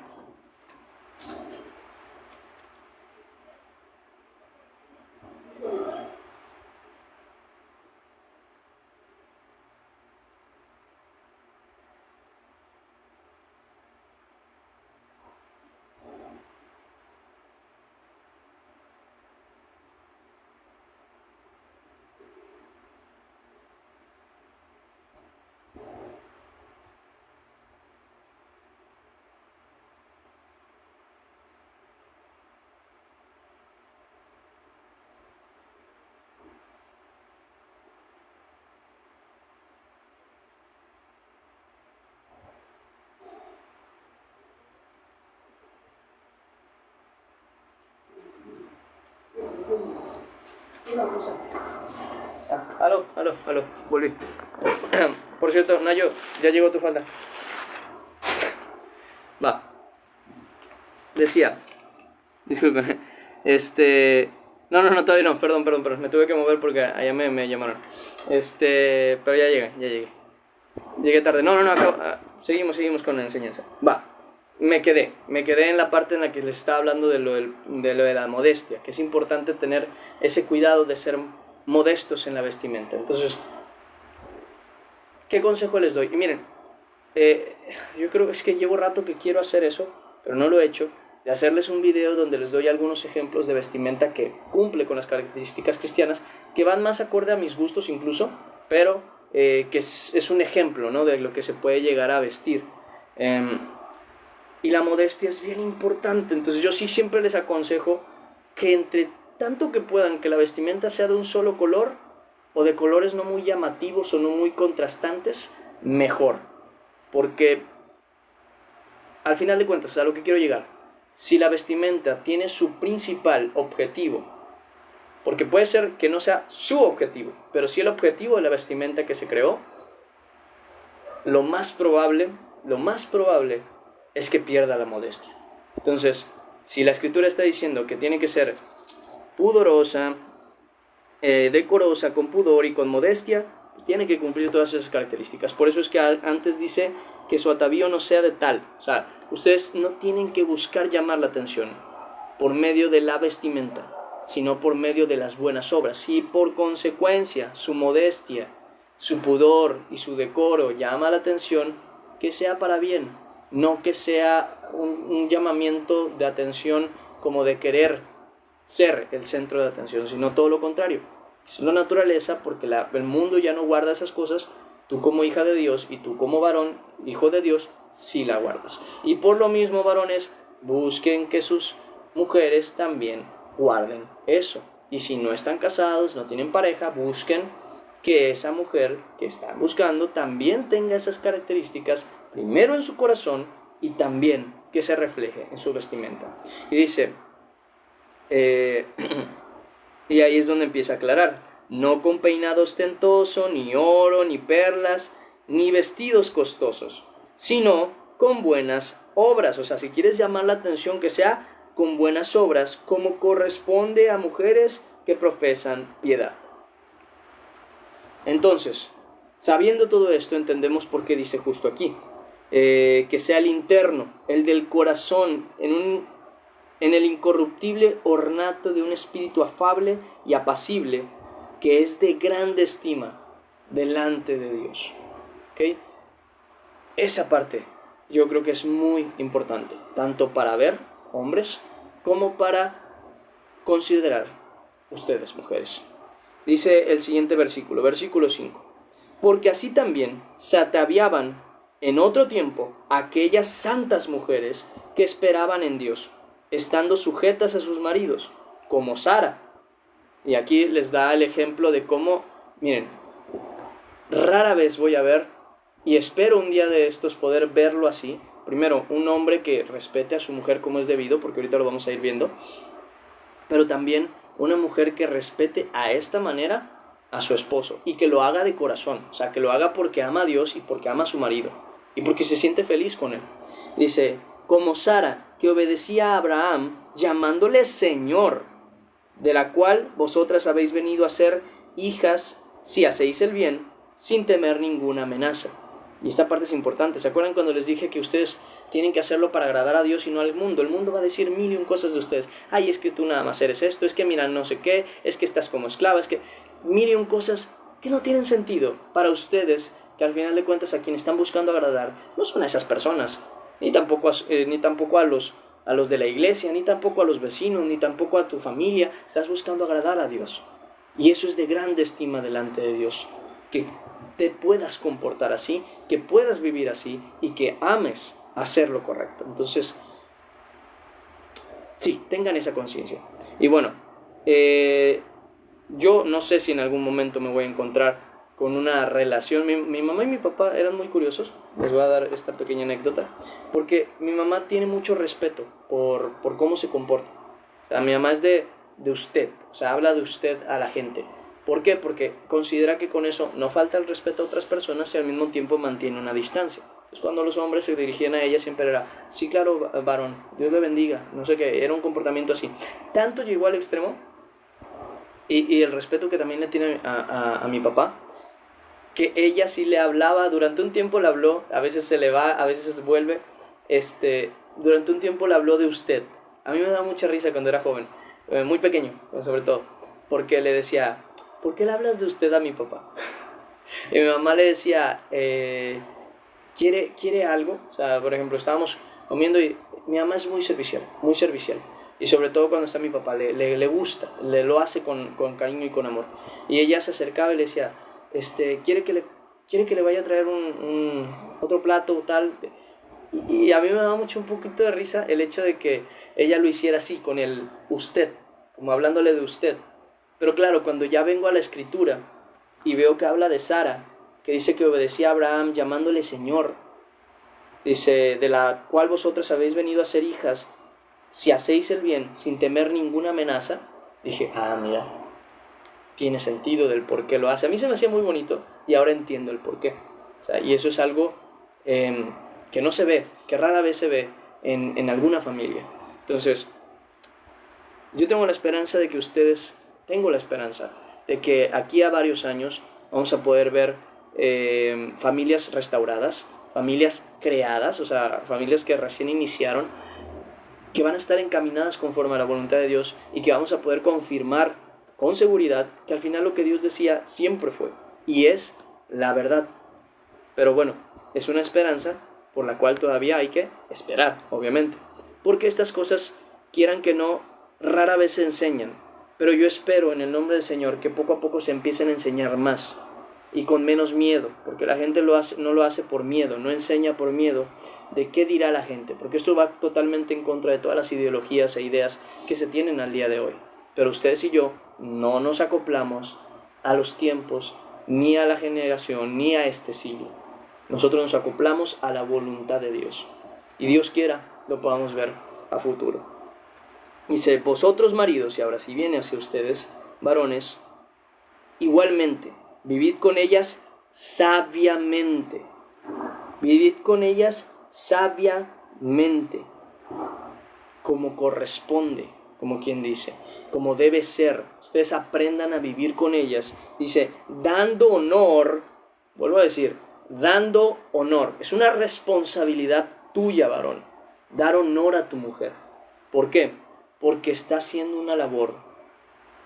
Aló, volví. Por cierto, Nayo, ya llegó tu falda. Va. Decía, disculpen, no, todavía no, perdón, me tuve que mover porque allá me llamaron. Pero ya llegué. Llegué tarde. Seguimos con la enseñanza. Va. Me quedé en la parte en la que les estaba hablando de lo de la modestia, que es importante tener ese cuidado de ser modestos en la vestimenta. Entonces, ¿qué consejo les doy? Y miren, yo creo que es que llevo rato que quiero hacer eso, pero no lo he hecho, de hacerles un video donde les doy algunos ejemplos de vestimenta que cumple con las características cristianas, que van más acorde a mis gustos incluso, pero que es un ejemplo, ¿no?, de lo que se puede llegar a vestir. Y la modestia es bien importante, entonces yo sí siempre les aconsejo que entre tanto que puedan, que la vestimenta sea de un solo color o de colores no muy llamativos o no muy contrastantes, mejor. Porque al final de cuentas, a lo que quiero llegar, si la vestimenta tiene su principal objetivo, porque puede ser que no sea su objetivo, pero si el objetivo de la vestimenta que se creó, lo más probable es que pierda la modestia. Entonces, si la escritura está diciendo que tiene que ser pudorosa, decorosa, con pudor y con modestia, tiene que cumplir todas esas características. Por eso es que antes dice que su atavío no sea de tal. O sea, ustedes no tienen que buscar llamar la atención por medio de la vestimenta, sino por medio de las buenas obras. Si por consecuencia su modestia, su pudor y su decoro llama la atención, que sea para bien, no que sea un llamamiento de atención como de querer ser el centro de atención, sino todo lo contrario. Es la naturaleza, porque el mundo ya no guarda esas cosas. Tú como hija de Dios y tú como varón, hijo de Dios, sí la guardas. Y por lo mismo, varones, busquen que sus mujeres también guarden eso. Y si no están casados, no tienen pareja, busquen que esa mujer que están buscando también tenga esas características, primero en su corazón y también que se refleje en su vestimenta. Y dice, y ahí es donde empieza a aclarar: no con peinado ostentoso, ni oro, ni perlas, ni vestidos costosos, sino con buenas obras. O sea, si quieres llamar la atención, que sea con buenas obras, como corresponde a mujeres que profesan piedad. Entonces, sabiendo todo esto, entendemos por qué dice justo aquí, que sea el interno, el del corazón, en el incorruptible ornato de un espíritu afable y apacible, que es de grande estima delante de Dios. ¿Okay? Esa parte yo creo que es muy importante, tanto para ver, hombres, como para considerar ustedes, mujeres. Dice el siguiente versículo, versículo 5. Porque así también se ataviaban en otro tiempo aquellas santas mujeres que esperaban en Dios, estando sujetas a sus maridos, como Sara. Y aquí les da el ejemplo de cómo, miren, rara vez voy a ver, y espero un día de estos poder verlo así. Primero, un hombre que respete a su mujer como es debido, porque ahorita lo vamos a ir viendo, pero también una mujer que respete a esta manera a su esposo, y que lo haga de corazón, o sea, que lo haga porque ama a Dios y porque ama a su marido, y porque se siente feliz con él. Dice, como Sara, que obedecía a Abraham, llamándole Señor, de la cual vosotras habéis venido a ser hijas si hacéis el bien, sin temer ninguna amenaza. Y esta parte es importante. ¿Se acuerdan cuando les dije que ustedes tienen que hacerlo para agradar a Dios y no al mundo? El mundo va a decir mil y un cosas de ustedes. Ay, es que tú nada más eres esto, es que mira no sé qué, es que estás como esclava, es que mil y un cosas que no tienen sentido para ustedes, que al final de cuentas a quienes están buscando agradar no son a esas personas, ni tampoco a los de la iglesia, ni tampoco a los vecinos, ni tampoco a tu familia. Estás buscando agradar a Dios. Y eso es de grande estima delante de Dios, que te puedas comportar así, que puedas vivir así y que ames hacer lo correcto. Entonces, sí, tengan esa conciencia. Y bueno, yo no sé si en algún momento me voy a encontrar con una relación. Mi mamá y mi papá eran muy curiosos. Les voy a dar esta pequeña anécdota, porque mi mamá tiene mucho respeto por cómo se comporta. O sea, mi mamá es de usted, o sea, habla de usted a la gente. ¿Por qué? Porque considera que con eso no falta el respeto a otras personas y al mismo tiempo mantiene una distancia. Entonces, cuando los hombres se dirigían a ella, siempre era, sí, claro, varón, Dios le bendiga, no sé qué, era un comportamiento así. Tanto llegó al extremo, y el respeto que también le tiene a mi papá, que ella sí le hablaba, durante un tiempo le habló, a veces se le va, a veces se vuelve, durante un tiempo le habló de usted. A mí me daba mucha risa cuando era joven, muy pequeño, sobre todo, porque le decía, ¿por qué le hablas de usted a mi papá? Y mi mamá le decía, ¿quiere algo? O sea, por ejemplo, estábamos comiendo y mi mamá es muy servicial, muy servicial. Y sobre todo cuando está mi papá, le gusta, lo hace con cariño y con amor. Y ella se acercaba y le decía, ¿quiere que quiere que le vaya a traer otro plato o tal. Y a mí me da un poquito de risa el hecho de que ella lo hiciera así, con el usted, como hablándole de usted. Pero claro, cuando ya vengo a la escritura y veo que habla de Sara, que dice que obedecía a Abraham llamándole Señor, dice, de la cual vosotras habéis venido a ser hijas, si hacéis el bien sin temer ninguna amenaza, dije, mira, tiene sentido del por qué lo hace. A mí se me hacía muy bonito y ahora entiendo el por qué. O sea, y eso es algo que no se ve, que rara vez se ve en alguna familia. Entonces, yo tengo la esperanza de que ustedes, tengo la esperanza de que aquí a varios años vamos a poder ver familias restauradas, familias creadas, o sea, familias que recién iniciaron, que van a estar encaminadas conforme a la voluntad de Dios y que vamos a poder confirmar con seguridad que al final lo que Dios decía siempre fue y es la verdad. Pero bueno, es una esperanza por la cual todavía hay que esperar, obviamente, porque estas cosas, quieran que no, rara vez se enseñan, pero yo espero en el nombre del Señor que poco a poco se empiecen a enseñar más y con menos miedo, porque la gente no lo hace por miedo, no enseña por miedo de qué dirá la gente, porque esto va totalmente en contra de todas las ideologías e ideas que se tienen al día de hoy. Pero ustedes y yo no nos acoplamos a los tiempos, ni a la generación, ni a este siglo. Nosotros nos acoplamos a la voluntad de Dios. Y Dios quiera, lo podamos ver a futuro. Dice, vosotros maridos, y ahora sí viene hacia ustedes, varones, igualmente, vivid con ellas sabiamente. Vivid con ellas sabiamente, como corresponde, como quien dice, como debe ser. Ustedes aprendan a vivir con ellas. Dice, dando honor, vuelvo a decir, dando honor. Es una responsabilidad tuya, varón, dar honor a tu mujer. ¿Por qué? Porque está haciendo una labor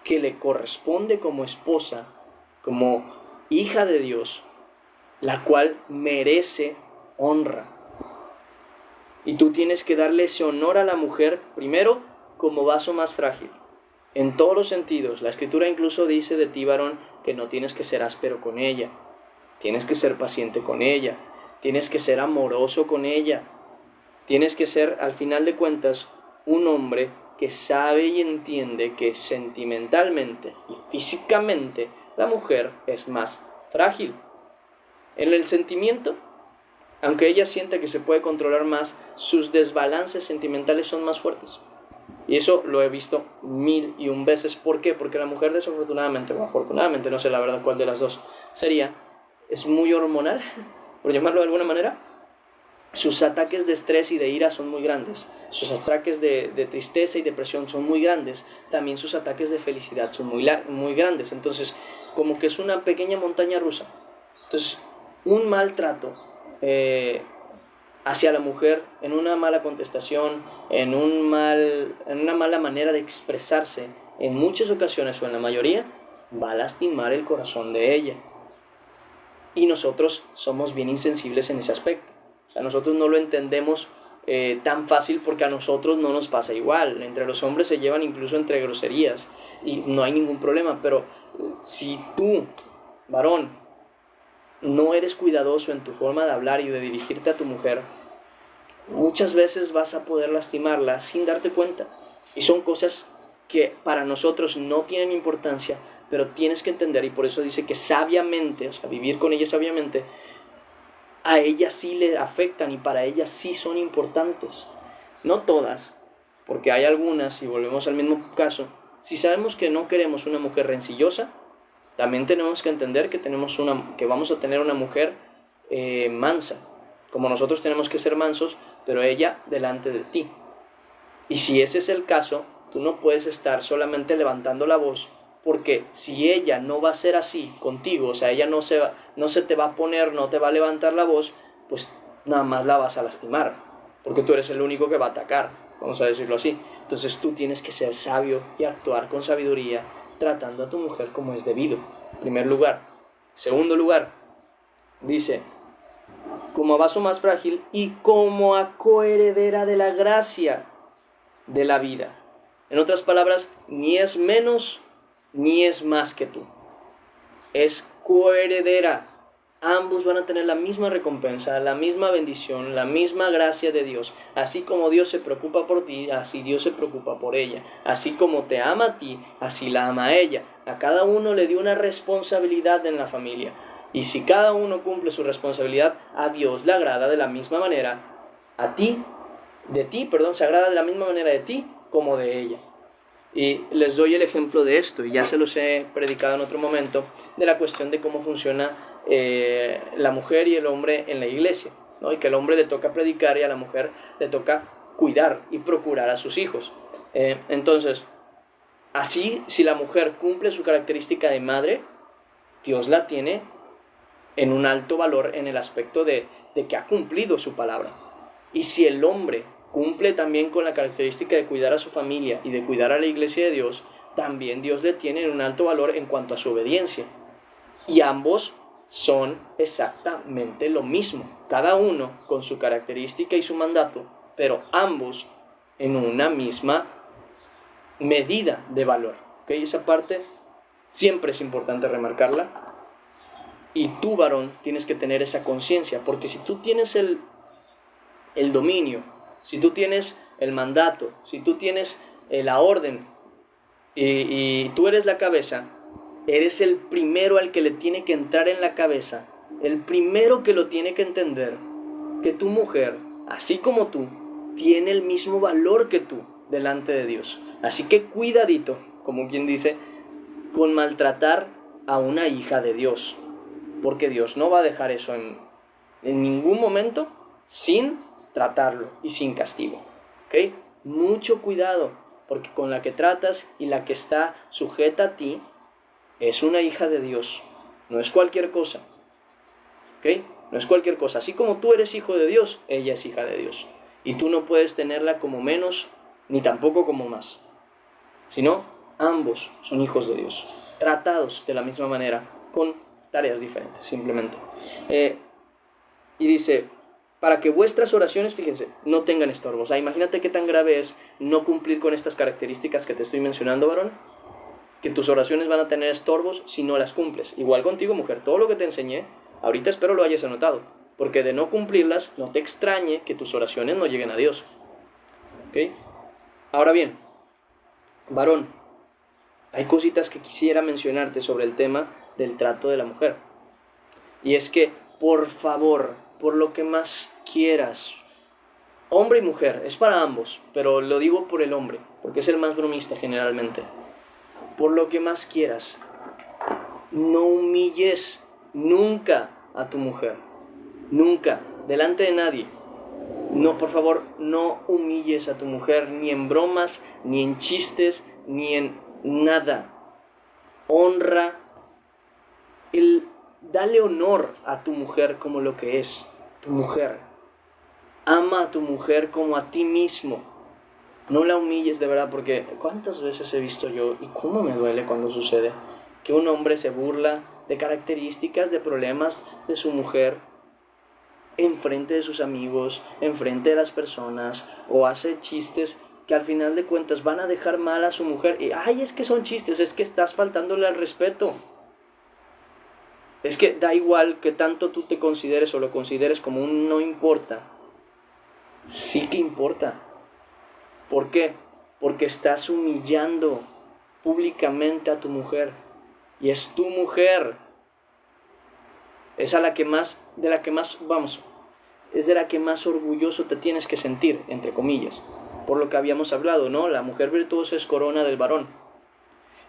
que le corresponde como esposa, como hija de Dios, la cual merece honra. Y tú tienes que darle ese honor a la mujer, primero, como vaso más frágil, en todos los sentidos. La Escritura incluso dice de ti, varón, que no tienes que ser áspero con ella, tienes que ser paciente con ella, tienes que ser amoroso con ella, tienes que ser, al final de cuentas, un hombre que sabe y entiende que sentimentalmente y físicamente la mujer es más frágil. En el sentimiento, aunque ella sienta que se puede controlar más, sus desbalances sentimentales son más fuertes. Y eso lo he visto 1001 veces. ¿Por qué? Porque la mujer desafortunadamente, o afortunadamente, no sé la verdad cuál de las dos sería, es muy hormonal, por llamarlo de alguna manera. Sus ataques de estrés y de ira son muy grandes. Sus ataques de tristeza y depresión son muy grandes. También sus ataques de felicidad son muy grandes. Entonces, como que es una pequeña montaña rusa. Entonces, un maltrato hacia la mujer, en una mala contestación, en una mala manera de expresarse, en muchas ocasiones o en la mayoría, va a lastimar el corazón de ella. Y nosotros somos bien insensibles en ese aspecto. O sea, nosotros no lo entendemos tan fácil porque a nosotros no nos pasa igual. Entre los hombres se llevan incluso entre groserías y no hay ningún problema. Pero si tú, varón, no eres cuidadoso en tu forma de hablar y de dirigirte a tu mujer, muchas veces vas a poder lastimarla sin darte cuenta. Y son cosas que para nosotros no tienen importancia, pero tienes que entender, y por eso dice que sabiamente, o sea, vivir con ella sabiamente, a ella sí le afectan y para ella sí son importantes. No todas, porque hay algunas, y volvemos al mismo caso, si sabemos que no queremos una mujer rencillosa, también tenemos que entender que vamos a tener una mujer mansa, como nosotros tenemos que ser mansos, pero ella delante de ti. Y si ese es el caso, tú no puedes estar solamente levantando la voz, porque si ella no va a ser así contigo, o sea, ella no se te va a poner, no te va a levantar la voz, pues nada más la vas a lastimar, porque tú eres el único que va a atacar, vamos a decirlo así. Entonces tú tienes que ser sabio y actuar con sabiduría, tratando a tu mujer como es debido, en primer lugar. Segundo lugar, dice, como a vaso más frágil y como a coheredera de la gracia de la vida. En otras palabras, ni es menos ni es más que tú. Es coheredera. ambos van a tener la misma recompensa, la misma bendición, la misma gracia de Dios. Así como Dios se preocupa por ti, así Dios se preocupa por ella. Así como te ama a ti, así la ama a ella. A cada uno le dio una responsabilidad en la familia. Y si cada uno cumple su responsabilidad, a Dios le agrada de la misma manera, se agrada de la misma manera de ti como de ella. Y les doy el ejemplo de esto, y ya se los he predicado en otro momento, de la cuestión de cómo funciona la mujer y el hombre en la iglesia, ¿no? Y que al hombre le toca predicar y a la mujer le toca cuidar y procurar a sus hijos. Entonces, así, si la mujer cumple su característica de madre, Dios la tiene en un alto valor en el aspecto de que ha cumplido su palabra. Y si el hombre cumple también con la característica de cuidar a su familia y de cuidar a la iglesia de Dios, también Dios le tiene en un alto valor en cuanto a su obediencia. Y ambos son exactamente lo mismo, cada uno con su característica y su mandato, pero ambos en una misma medida de valor. ¿Okay? Esa parte siempre es importante remarcarla. Y tú, varón, tienes que tener esa conciencia, porque si tú tienes el dominio, si tú tienes el mandato, si tú tienes la orden y tú eres la cabeza, eres el primero al que le tiene que entrar en la cabeza, el primero que lo tiene que entender, que tu mujer, así como tú, tiene el mismo valor que tú delante de Dios. Así que cuidadito, como quien dice, con maltratar a una hija de Dios, porque Dios no va a dejar eso en ningún momento sin tratarlo y sin castigo. ¿Okay? Mucho cuidado, porque con la que tratas y la que está sujeta a ti es una hija de Dios, no es cualquier cosa. ¿Okay? No es cualquier cosa. Así como tú eres hijo de Dios, ella es hija de Dios. Y tú no puedes tenerla como menos, ni tampoco como más. Sino, ambos son hijos de Dios, tratados de la misma manera, con tareas diferentes, simplemente. Y dice, para que vuestras oraciones, fíjense, no tengan estorbos. O sea, imagínate qué tan grave es no cumplir con estas características que te estoy mencionando, varón, que tus oraciones van a tener estorbos si no las cumples. Igual contigo, mujer, todo lo que te enseñé, ahorita espero lo hayas anotado, porque de no cumplirlas, no te extrañe que tus oraciones no lleguen a Dios. ¿Ok? Ahora bien, varón, hay cositas que quisiera mencionarte sobre el tema del trato de la mujer. Y es que, por favor, por lo que más quieras, hombre y mujer, es para ambos, pero lo digo por el hombre, porque es el más bromista generalmente. Por lo que más quieras, no humilles nunca a tu mujer, nunca, delante de nadie. No, por favor, no humilles a tu mujer, ni en bromas, ni en chistes, ni en nada. Honra, dale honor a tu mujer como lo que es, tu mujer. Ama a tu mujer como a ti mismo. No la humilles de verdad, porque ¿cuántas veces he visto yo, y cómo me duele cuando sucede, que un hombre se burla de características, de problemas de su mujer enfrente de sus amigos, enfrente de las personas, o hace chistes que al final de cuentas van a dejar mal a su mujer? Y ay, es que son chistes, es que estás faltándole al respeto. Es que da igual que tanto tú te consideres o lo consideres como un no importa. Sí que importa. ¿Por qué? Porque estás humillando públicamente a tu mujer. Y es tu mujer. Es de la que más orgulloso te tienes que sentir, entre comillas. Por lo que habíamos hablado, ¿no? La mujer virtuosa es corona del varón.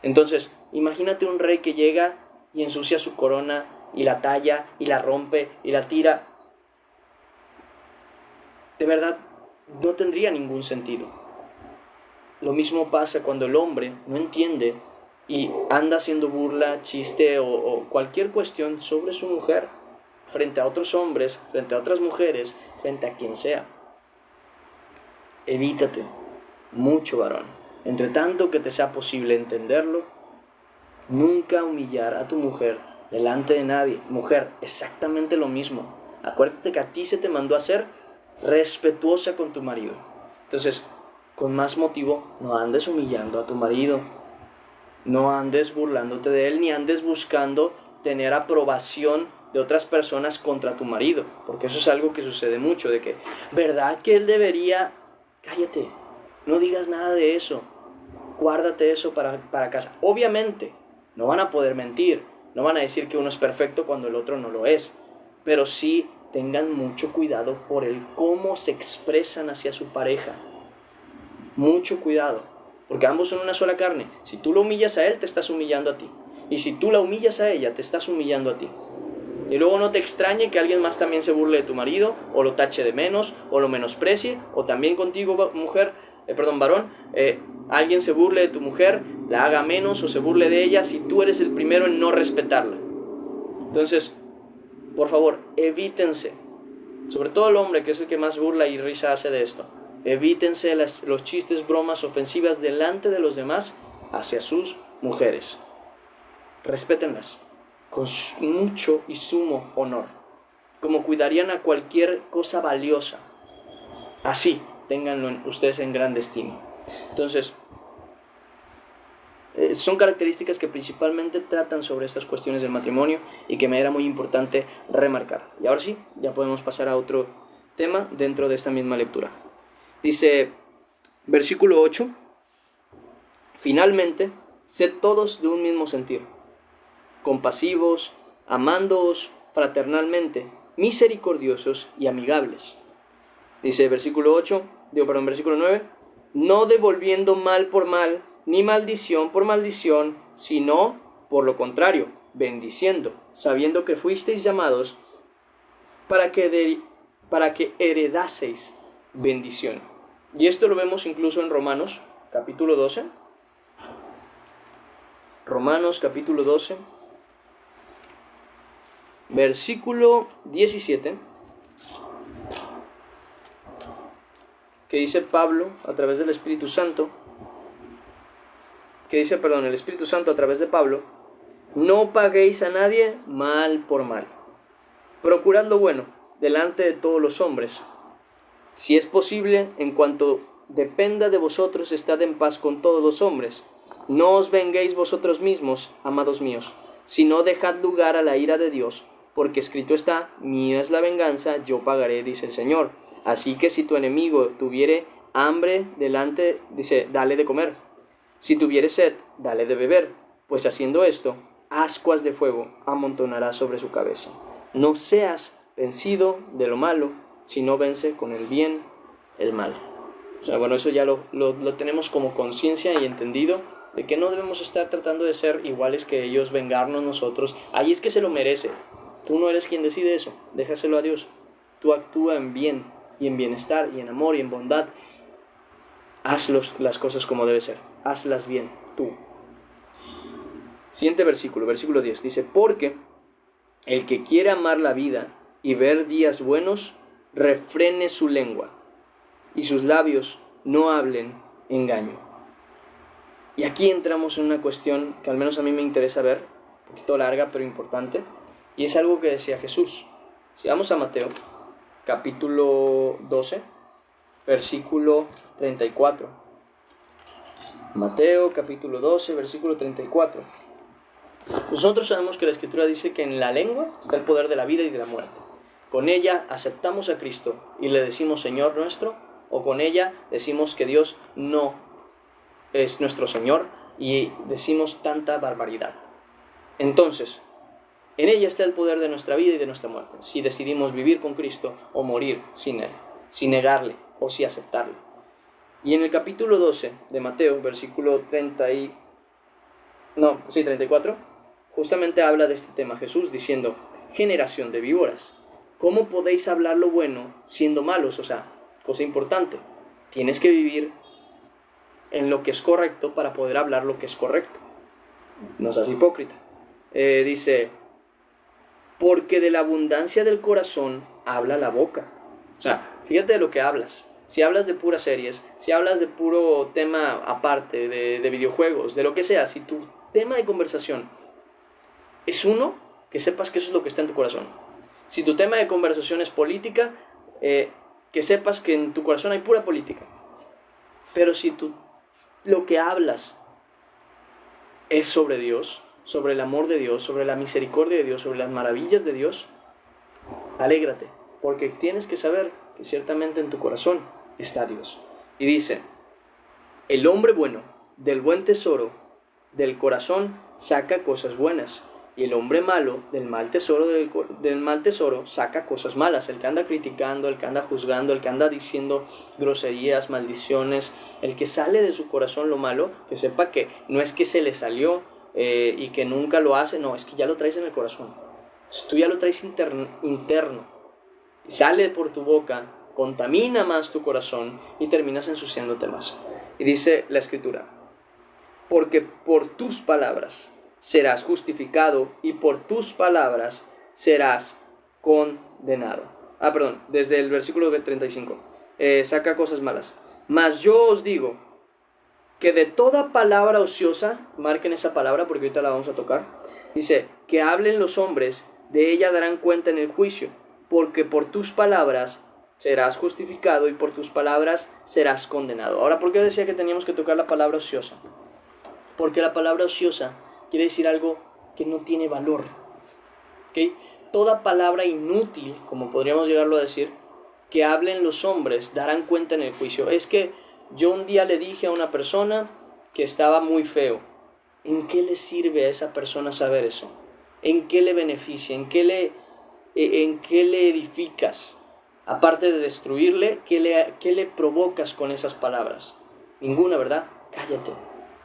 Entonces, imagínate un rey que llega y ensucia su corona y la talla y la rompe y la tira. De verdad, no tendría ningún sentido. Lo mismo pasa cuando el hombre no entiende y anda haciendo burla, chiste o cualquier cuestión sobre su mujer frente a otros hombres, frente a otras mujeres, frente a quien sea. Evítate mucho, varón. Entre tanto que te sea posible entenderlo, nunca humillar a tu mujer delante de nadie. Mujer, exactamente lo mismo. Acuérdate que a ti se te mandó a ser respetuosa con tu marido. Entonces, con más motivo, no andes humillando a tu marido. No andes burlándote de él, ni andes buscando tener aprobación de otras personas contra tu marido, porque eso es algo que sucede mucho, de que, ¿verdad que él debería? Cállate, no digas nada de eso, guárdate eso para casa. Obviamente, no van a poder mentir, no van a decir que uno es perfecto cuando el otro no lo es, pero sí tengan mucho cuidado por el cómo se expresan hacia su pareja. Mucho cuidado, porque ambos son una sola carne. Si tú lo humillas a él, te estás humillando a ti. Y si tú la humillas a ella, te estás humillando a ti. Y luego no te extrañe que alguien más también se burle de tu marido, o lo tache de menos, o lo menosprecie, o también contigo, varón, alguien se burle de tu mujer, la haga menos o se burle de ella si tú eres el primero en no respetarla. Entonces, por favor, evítense, sobre todo el hombre, que es el que más burla y risa hace de esto, evítense los chistes, bromas ofensivas delante de los demás hacia sus mujeres. Respétenlas con mucho y sumo honor, como cuidarían a cualquier cosa valiosa. Así, ténganlo ustedes en grande estima. Entonces, son características que principalmente tratan sobre estas cuestiones del matrimonio y que me era muy importante remarcar. Y ahora sí, ya podemos pasar a otro tema dentro de esta misma lectura. Dice, versículo 8, finalmente, sed todos de un mismo sentir, compasivos, amándoos fraternalmente, misericordiosos y amigables. Dice versículo 9, no devolviendo mal por mal, ni maldición por maldición, sino, por lo contrario, bendiciendo, sabiendo que fuisteis llamados para que heredaseis bendición. Y esto lo vemos incluso en Romanos, capítulo 12. Romanos, capítulo 12, versículo 17, que dice Pablo a través del Espíritu Santo, el Espíritu Santo a través de Pablo, no paguéis a nadie mal por mal. Procurad lo bueno delante de todos los hombres. Si es posible, en cuanto dependa de vosotros, estad en paz con todos los hombres. No os venguéis vosotros mismos, amados míos, sino dejad lugar a la ira de Dios, porque escrito está, mía es la venganza, yo pagaré, dice el Señor. Así que si tu enemigo tuviere hambre delante, dice, dale de comer. Si tuviere sed, dale de beber, pues haciendo esto, ascuas de fuego amontonará sobre su cabeza. No seas vencido de lo malo, sino vence con el bien el mal. O sea, bueno, eso ya lo tenemos como conciencia y entendido, de que no debemos estar tratando de ser iguales que ellos, vengarnos nosotros. Ahí es que se lo merece. Tú no eres quien decide eso, déjaselo a Dios. Tú actúa en bien y en bienestar y en amor y en bondad. Haz las cosas como debe ser, hazlas bien, tú. Siguiente versículo 10, dice, porque el que quiere amar la vida y ver días buenos, refrene su lengua, y sus labios no hablen engaño. Y aquí entramos en una cuestión que al menos a mí me interesa ver, un poquito larga pero importante, y es algo que decía Jesús. Si vamos a Mateo, capítulo 12, versículo 34. Mateo, capítulo 12, versículo 34. Nosotros sabemos que la Escritura dice que en la lengua está el poder de la vida y de la muerte. Con ella aceptamos a Cristo y le decimos Señor nuestro, o con ella decimos que Dios no es nuestro Señor y decimos tanta barbaridad. Entonces, en ella está el poder de nuestra vida y de nuestra muerte, si decidimos vivir con Cristo o morir sin Él, si negarle o si aceptarle. Y en el capítulo 12 de Mateo, versículo 34, justamente habla de este tema Jesús diciendo, generación de víboras, ¿cómo podéis hablar lo bueno siendo malos? O sea, cosa importante, tienes que vivir en lo que es correcto para poder hablar lo que es correcto. No seas hipócrita. Dice, porque de la abundancia del corazón habla la boca. O sea, fíjate de lo que hablas. Si hablas de puras series, si hablas de puro tema aparte, de videojuegos, de lo que sea, si tu tema de conversación es uno, que sepas que eso es lo que está en tu corazón. Si tu tema de conversación es política, que sepas que en tu corazón hay pura política. Pero si lo que hablas es sobre Dios, sobre el amor de Dios, sobre la misericordia de Dios, sobre las maravillas de Dios, alégrate, porque tienes que saber que ciertamente en tu corazón está Dios. Y dice, el hombre bueno del buen tesoro del corazón saca cosas buenas, y el hombre malo del mal tesoro saca cosas malas. El que anda criticando, el que anda juzgando, el que anda diciendo groserías, maldiciones, el que sale de su corazón lo malo, que sepa que no es que se le salió y que nunca lo hace, no, es que ya lo traes en el corazón. Si tú ya lo traes interno y sale por tu boca, contamina más tu corazón y terminas ensuciándote más. Y dice la Escritura, porque por tus palabras serás justificado y por tus palabras serás condenado. Desde el versículo 35. Saca cosas malas. Mas yo os digo que de toda palabra ociosa, marquen esa palabra porque ahorita la vamos a tocar, dice, que hablen los hombres, de ella darán cuenta en el juicio, porque por tus palabras serás justificado y por tus palabras serás condenado. Ahora, ¿por qué decía que teníamos que tocar la palabra ociosa? Porque la palabra ociosa quiere decir algo que no tiene valor. ¿Okay? Toda palabra inútil, como podríamos llegarlo a decir, que hablen los hombres, darán cuenta en el juicio. Es que yo un día le dije a una persona que estaba muy feo. ¿En qué le sirve a esa persona saber eso? ¿En qué le beneficia? ¿En qué le edificas? Aparte de destruirle, ¿qué le provocas con esas palabras? Ninguna, ¿verdad? Cállate.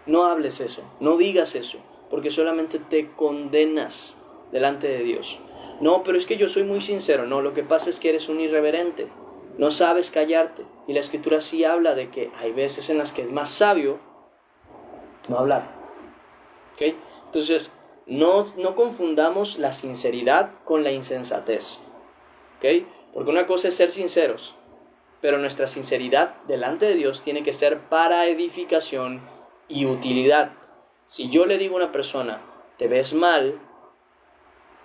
No hables eso, no digas eso, porque solamente te condenas delante de Dios. No, pero es que yo soy muy sincero. No, lo que pasa es que eres un irreverente, no sabes callarte. Y la Escritura sí habla de que hay veces en las que es más sabio no hablar. ¿Okay? Entonces, no confundamos la sinceridad con la insensatez. ¿Okay? Porque una cosa es ser sinceros, pero nuestra sinceridad delante de Dios tiene que ser para edificación y utilidad. Si yo le digo a una persona, te ves mal,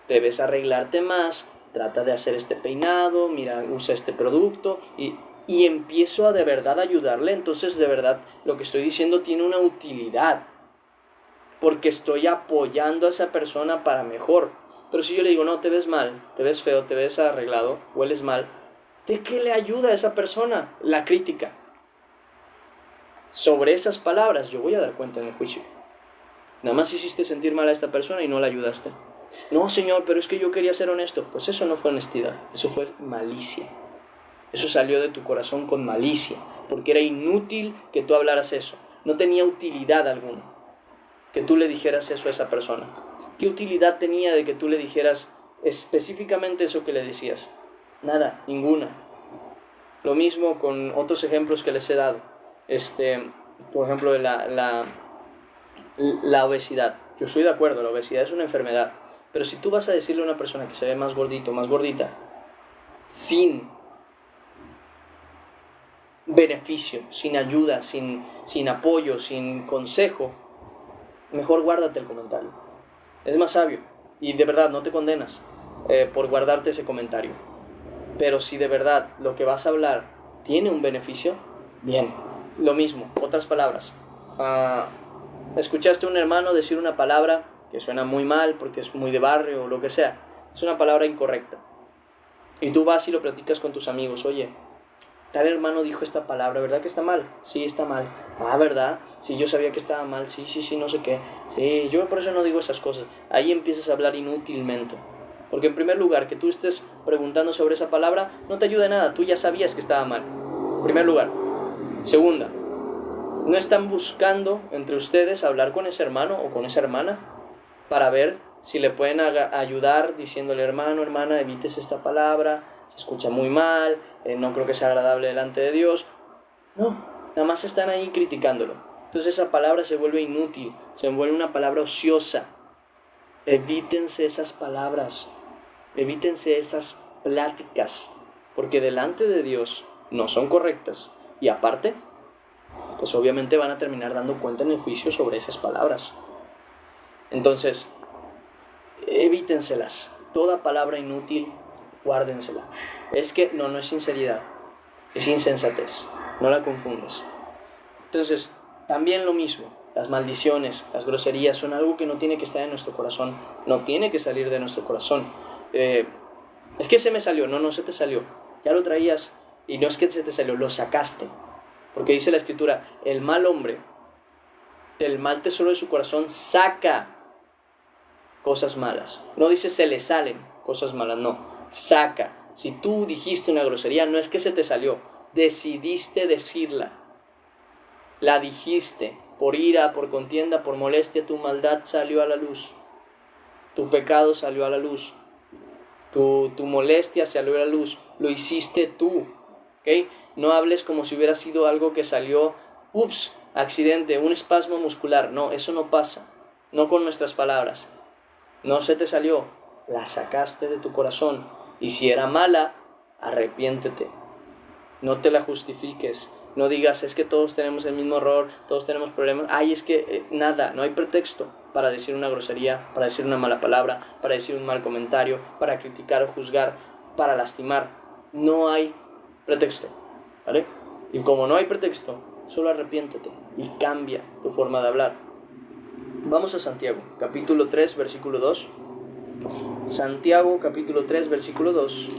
debes arreglarte más, trata de hacer este peinado, mira, usa este producto, y empiezo a de verdad ayudarle, entonces de verdad lo que estoy diciendo tiene una utilidad, porque estoy apoyando a esa persona para mejor. Pero si yo le digo, no, te ves mal, te ves feo, te ves arreglado, hueles mal, ¿de qué le ayuda a esa persona? La crítica. Sobre esas palabras yo voy a dar cuenta en el juicio. Nada más hiciste sentir mal a esta persona y no la ayudaste. No, Señor, pero es que yo quería ser honesto. Pues eso no fue honestidad, eso fue malicia. Eso salió de tu corazón con malicia, porque era inútil que tú hablaras eso. No tenía utilidad alguna que tú le dijeras eso a esa persona. ¿Qué utilidad tenía de que tú le dijeras específicamente eso que le decías? Nada, ninguna. Lo mismo con otros ejemplos que les he dado. Por ejemplo, de la obesidad. Yo estoy de acuerdo, la obesidad es una enfermedad. Pero si tú vas a decirle a una persona que se ve más gordito, más gordita, sin beneficio, sin ayuda, sin apoyo, sin consejo, mejor guárdate el comentario. Es más sabio. Y de verdad, no te condenas por guardarte ese comentario. Pero si de verdad lo que vas a hablar tiene un beneficio, bien. Lo mismo, otras palabras. Escuchaste a un hermano decir una palabra que suena muy mal porque es muy de barrio o lo que sea. Es una palabra incorrecta. Y tú vas y lo platicas con tus amigos. Oye, tal hermano dijo esta palabra, ¿verdad que está mal? Sí, está mal. Ah, ¿verdad? Sí, yo sabía que estaba mal. Sí, no sé qué. Sí, yo por eso no digo esas cosas. Ahí empiezas a hablar inútilmente. Porque en primer lugar, que tú estés preguntando sobre esa palabra no te ayuda de nada. Tú ya sabías que estaba mal. En primer lugar. Segunda, no están buscando entre ustedes hablar con ese hermano o con esa hermana para ver si le pueden ayudar diciéndole, hermano, hermana, evites esta palabra, se escucha muy mal, no creo que sea agradable delante de Dios. No, nada más están ahí criticándolo. Entonces esa palabra se vuelve inútil, se vuelve una palabra ociosa. Evítense esas palabras, evítense esas pláticas, porque delante de Dios no son correctas. Y aparte, pues obviamente van a terminar dando cuenta en el juicio sobre esas palabras. Entonces, evítenselas. Toda palabra inútil, guárdensela. Es que no es sinceridad, es insensatez. No la confundas. Entonces, también lo mismo. las maldiciones, las groserías son algo que no tiene que estar en nuestro corazón, no tiene que salir de nuestro corazón. Es que se me salió, no se te salió, ya lo traías y no es que se te salió, lo sacaste. Porque dice la Escritura, el mal hombre, del mal tesoro de su corazón, saca cosas malas. No dice se le salen cosas malas, no, saca. Si tú dijiste una grosería, no es que se te salió, decidiste decirla. La dijiste, por ira, por contienda, por molestia, tu maldad salió a la luz. Tu pecado salió a la luz. Tu molestia salió a la luz. Lo hiciste tú. ¿Okay? No hables como si hubiera sido algo que salió, accidente, un espasmo muscular. No, eso no pasa. No con nuestras palabras. No se te salió, la sacaste de tu corazón. Y si era mala, arrepiéntete. No te la justifiques. No digas, es que todos tenemos el mismo error, todos tenemos problemas. Es que nada, no hay pretexto para decir una grosería, para decir una mala palabra, para decir un mal comentario, para criticar o juzgar, para lastimar. No hay pretexto, ¿vale? Y como no hay pretexto, solo arrepiéntete y cambia tu forma de hablar. Vamos a Santiago, capítulo 3, versículo 2. Santiago, capítulo 3, versículo 2.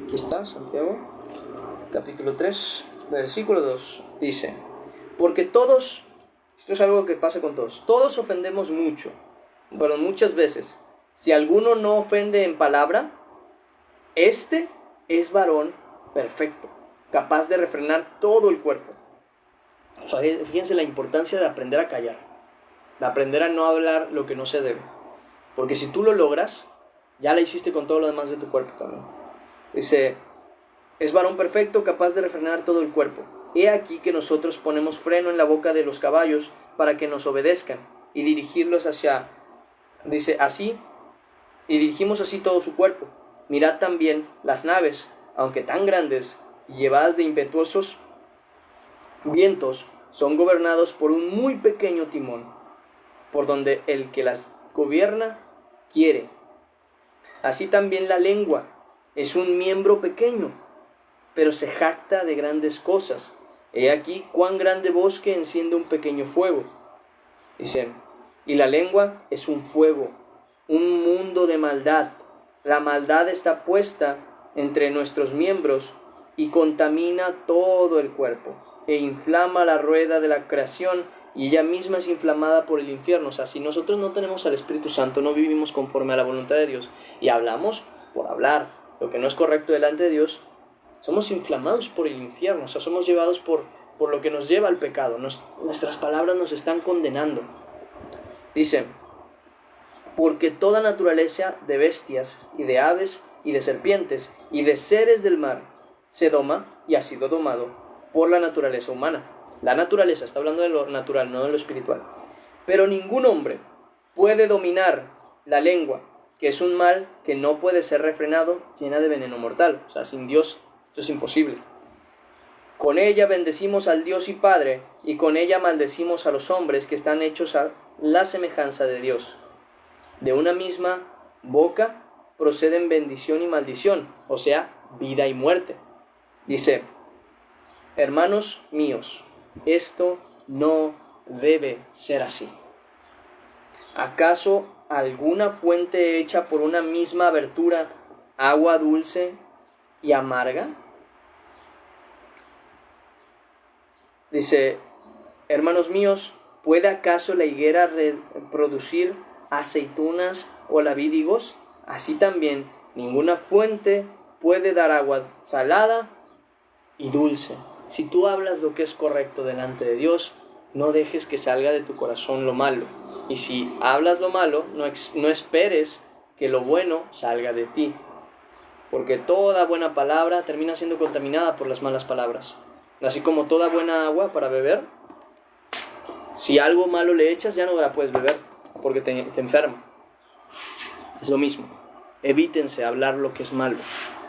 Aquí está, Santiago, capítulo 3, versículo 2. Dice, porque todos, esto es algo que pasa con todos ofendemos mucho, pero muchas veces, si alguno no ofende en palabra, este es varón perfecto, capaz de refrenar todo el cuerpo. O sea, fíjense la importancia de aprender a callar, de aprender a no hablar lo que no se debe. Porque si tú lo logras, ya la hiciste con todo lo demás de tu cuerpo también. Dice, es varón perfecto, capaz de refrenar todo el cuerpo. He aquí que nosotros ponemos freno en la boca de los caballos para que nos obedezcan y dirigirlos hacia, dice, así, y dirigimos así todo su cuerpo. Mirad también las naves, aunque tan grandes y llevadas de impetuosos vientos, son gobernados por un muy pequeño timón, por donde el que las gobierna quiere. Así también la lengua es un miembro pequeño, pero se jacta de grandes cosas. He aquí cuán grande bosque enciende un pequeño fuego. Dice, y la lengua es un fuego, un mundo de maldad. La maldad está puesta entre nuestros miembros y contamina todo el cuerpo, e inflama la rueda de la creación, y ella misma es inflamada por el infierno. O sea, si nosotros no tenemos al Espíritu Santo, no vivimos conforme a la voluntad de Dios, y hablamos por hablar lo que no es correcto delante de Dios, somos inflamados por el infierno. O sea, somos llevados por lo que nos lleva al pecado. Nuestras palabras nos están condenando. Dice, porque toda naturaleza de bestias y de aves y de serpientes y de seres del mar se doma y ha sido domado por la naturaleza humana. La naturaleza, está hablando de lo natural, no de lo espiritual. Pero ningún hombre puede dominar la lengua, que es un mal que no puede ser refrenado, llena de veneno mortal. O sea, sin Dios esto es imposible. Con ella bendecimos al Dios y Padre, y con ella maldecimos a los hombres que están hechos a la semejanza de Dios. De una misma boca proceden bendición y maldición, o sea, vida y muerte. Dice, hermanos míos, esto no debe ser así. ¿Acaso alguna fuente hecha por una misma abertura, agua dulce y amarga? Dice, hermanos míos, ¿puede acaso la higuera producir aceitunas o la vid higos? Así también, ninguna fuente puede dar agua salada y dulce. Si tú hablas lo que es correcto delante de Dios, no dejes que salga de tu corazón lo malo. Y si hablas lo malo, no esperes que lo bueno salga de ti. Porque toda buena palabra termina siendo contaminada por las malas palabras. Así como toda buena agua para beber, si algo malo le echas, ya no la puedes beber, porque te enferma. Es lo mismo. Evítense hablar lo que es malo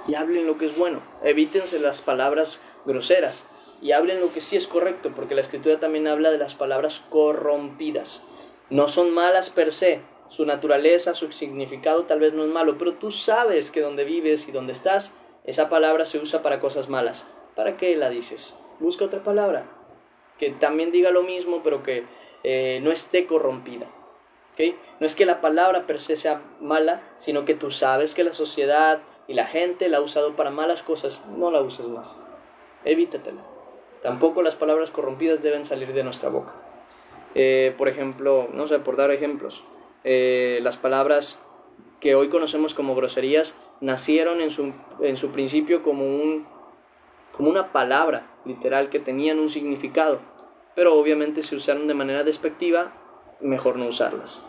y hablen lo que es bueno. Evítense las palabras groseras y hablen lo que sí es correcto, porque la Escritura también habla de las palabras corrompidas. No son malas per se, su naturaleza, su significado tal vez no es malo, pero tú sabes que donde vives y donde estás esa palabra se usa para cosas malas. ¿Para qué la dices? Busca otra palabra que también diga lo mismo, pero que no esté corrompida. ¿Okay? No es que la palabra per se sea mala, sino que tú sabes que la sociedad y la gente la ha usado para malas cosas. No la uses más. Evítatela. Tampoco las palabras corrompidas deben salir de nuestra boca. Por ejemplo, no sé, por dar ejemplos, las palabras que hoy conocemos como groserías nacieron en su principio como una palabra literal que tenían un significado, pero obviamente se usaron de manera despectiva, mejor no usarlas.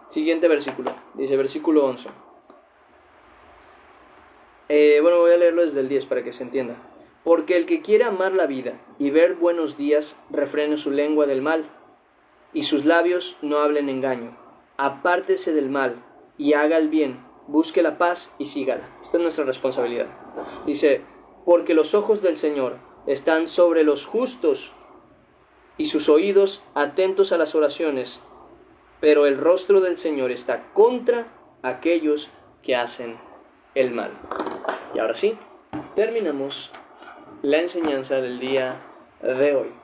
Siguiente versículo, dice versículo 11. Bueno, voy a leerlo desde el 10 para que se entienda. Porque el que quiere amar la vida y ver buenos días, refrene su lengua del mal, y sus labios no hablen engaño. Apártese del mal y haga el bien, busque la paz y sígala. Esta es nuestra responsabilidad. Dice, porque los ojos del Señor están sobre los justos y sus oídos atentos a las oraciones, pero el rostro del Señor está contra aquellos que hacen el mal. Y ahora sí, terminamos la enseñanza del día de hoy.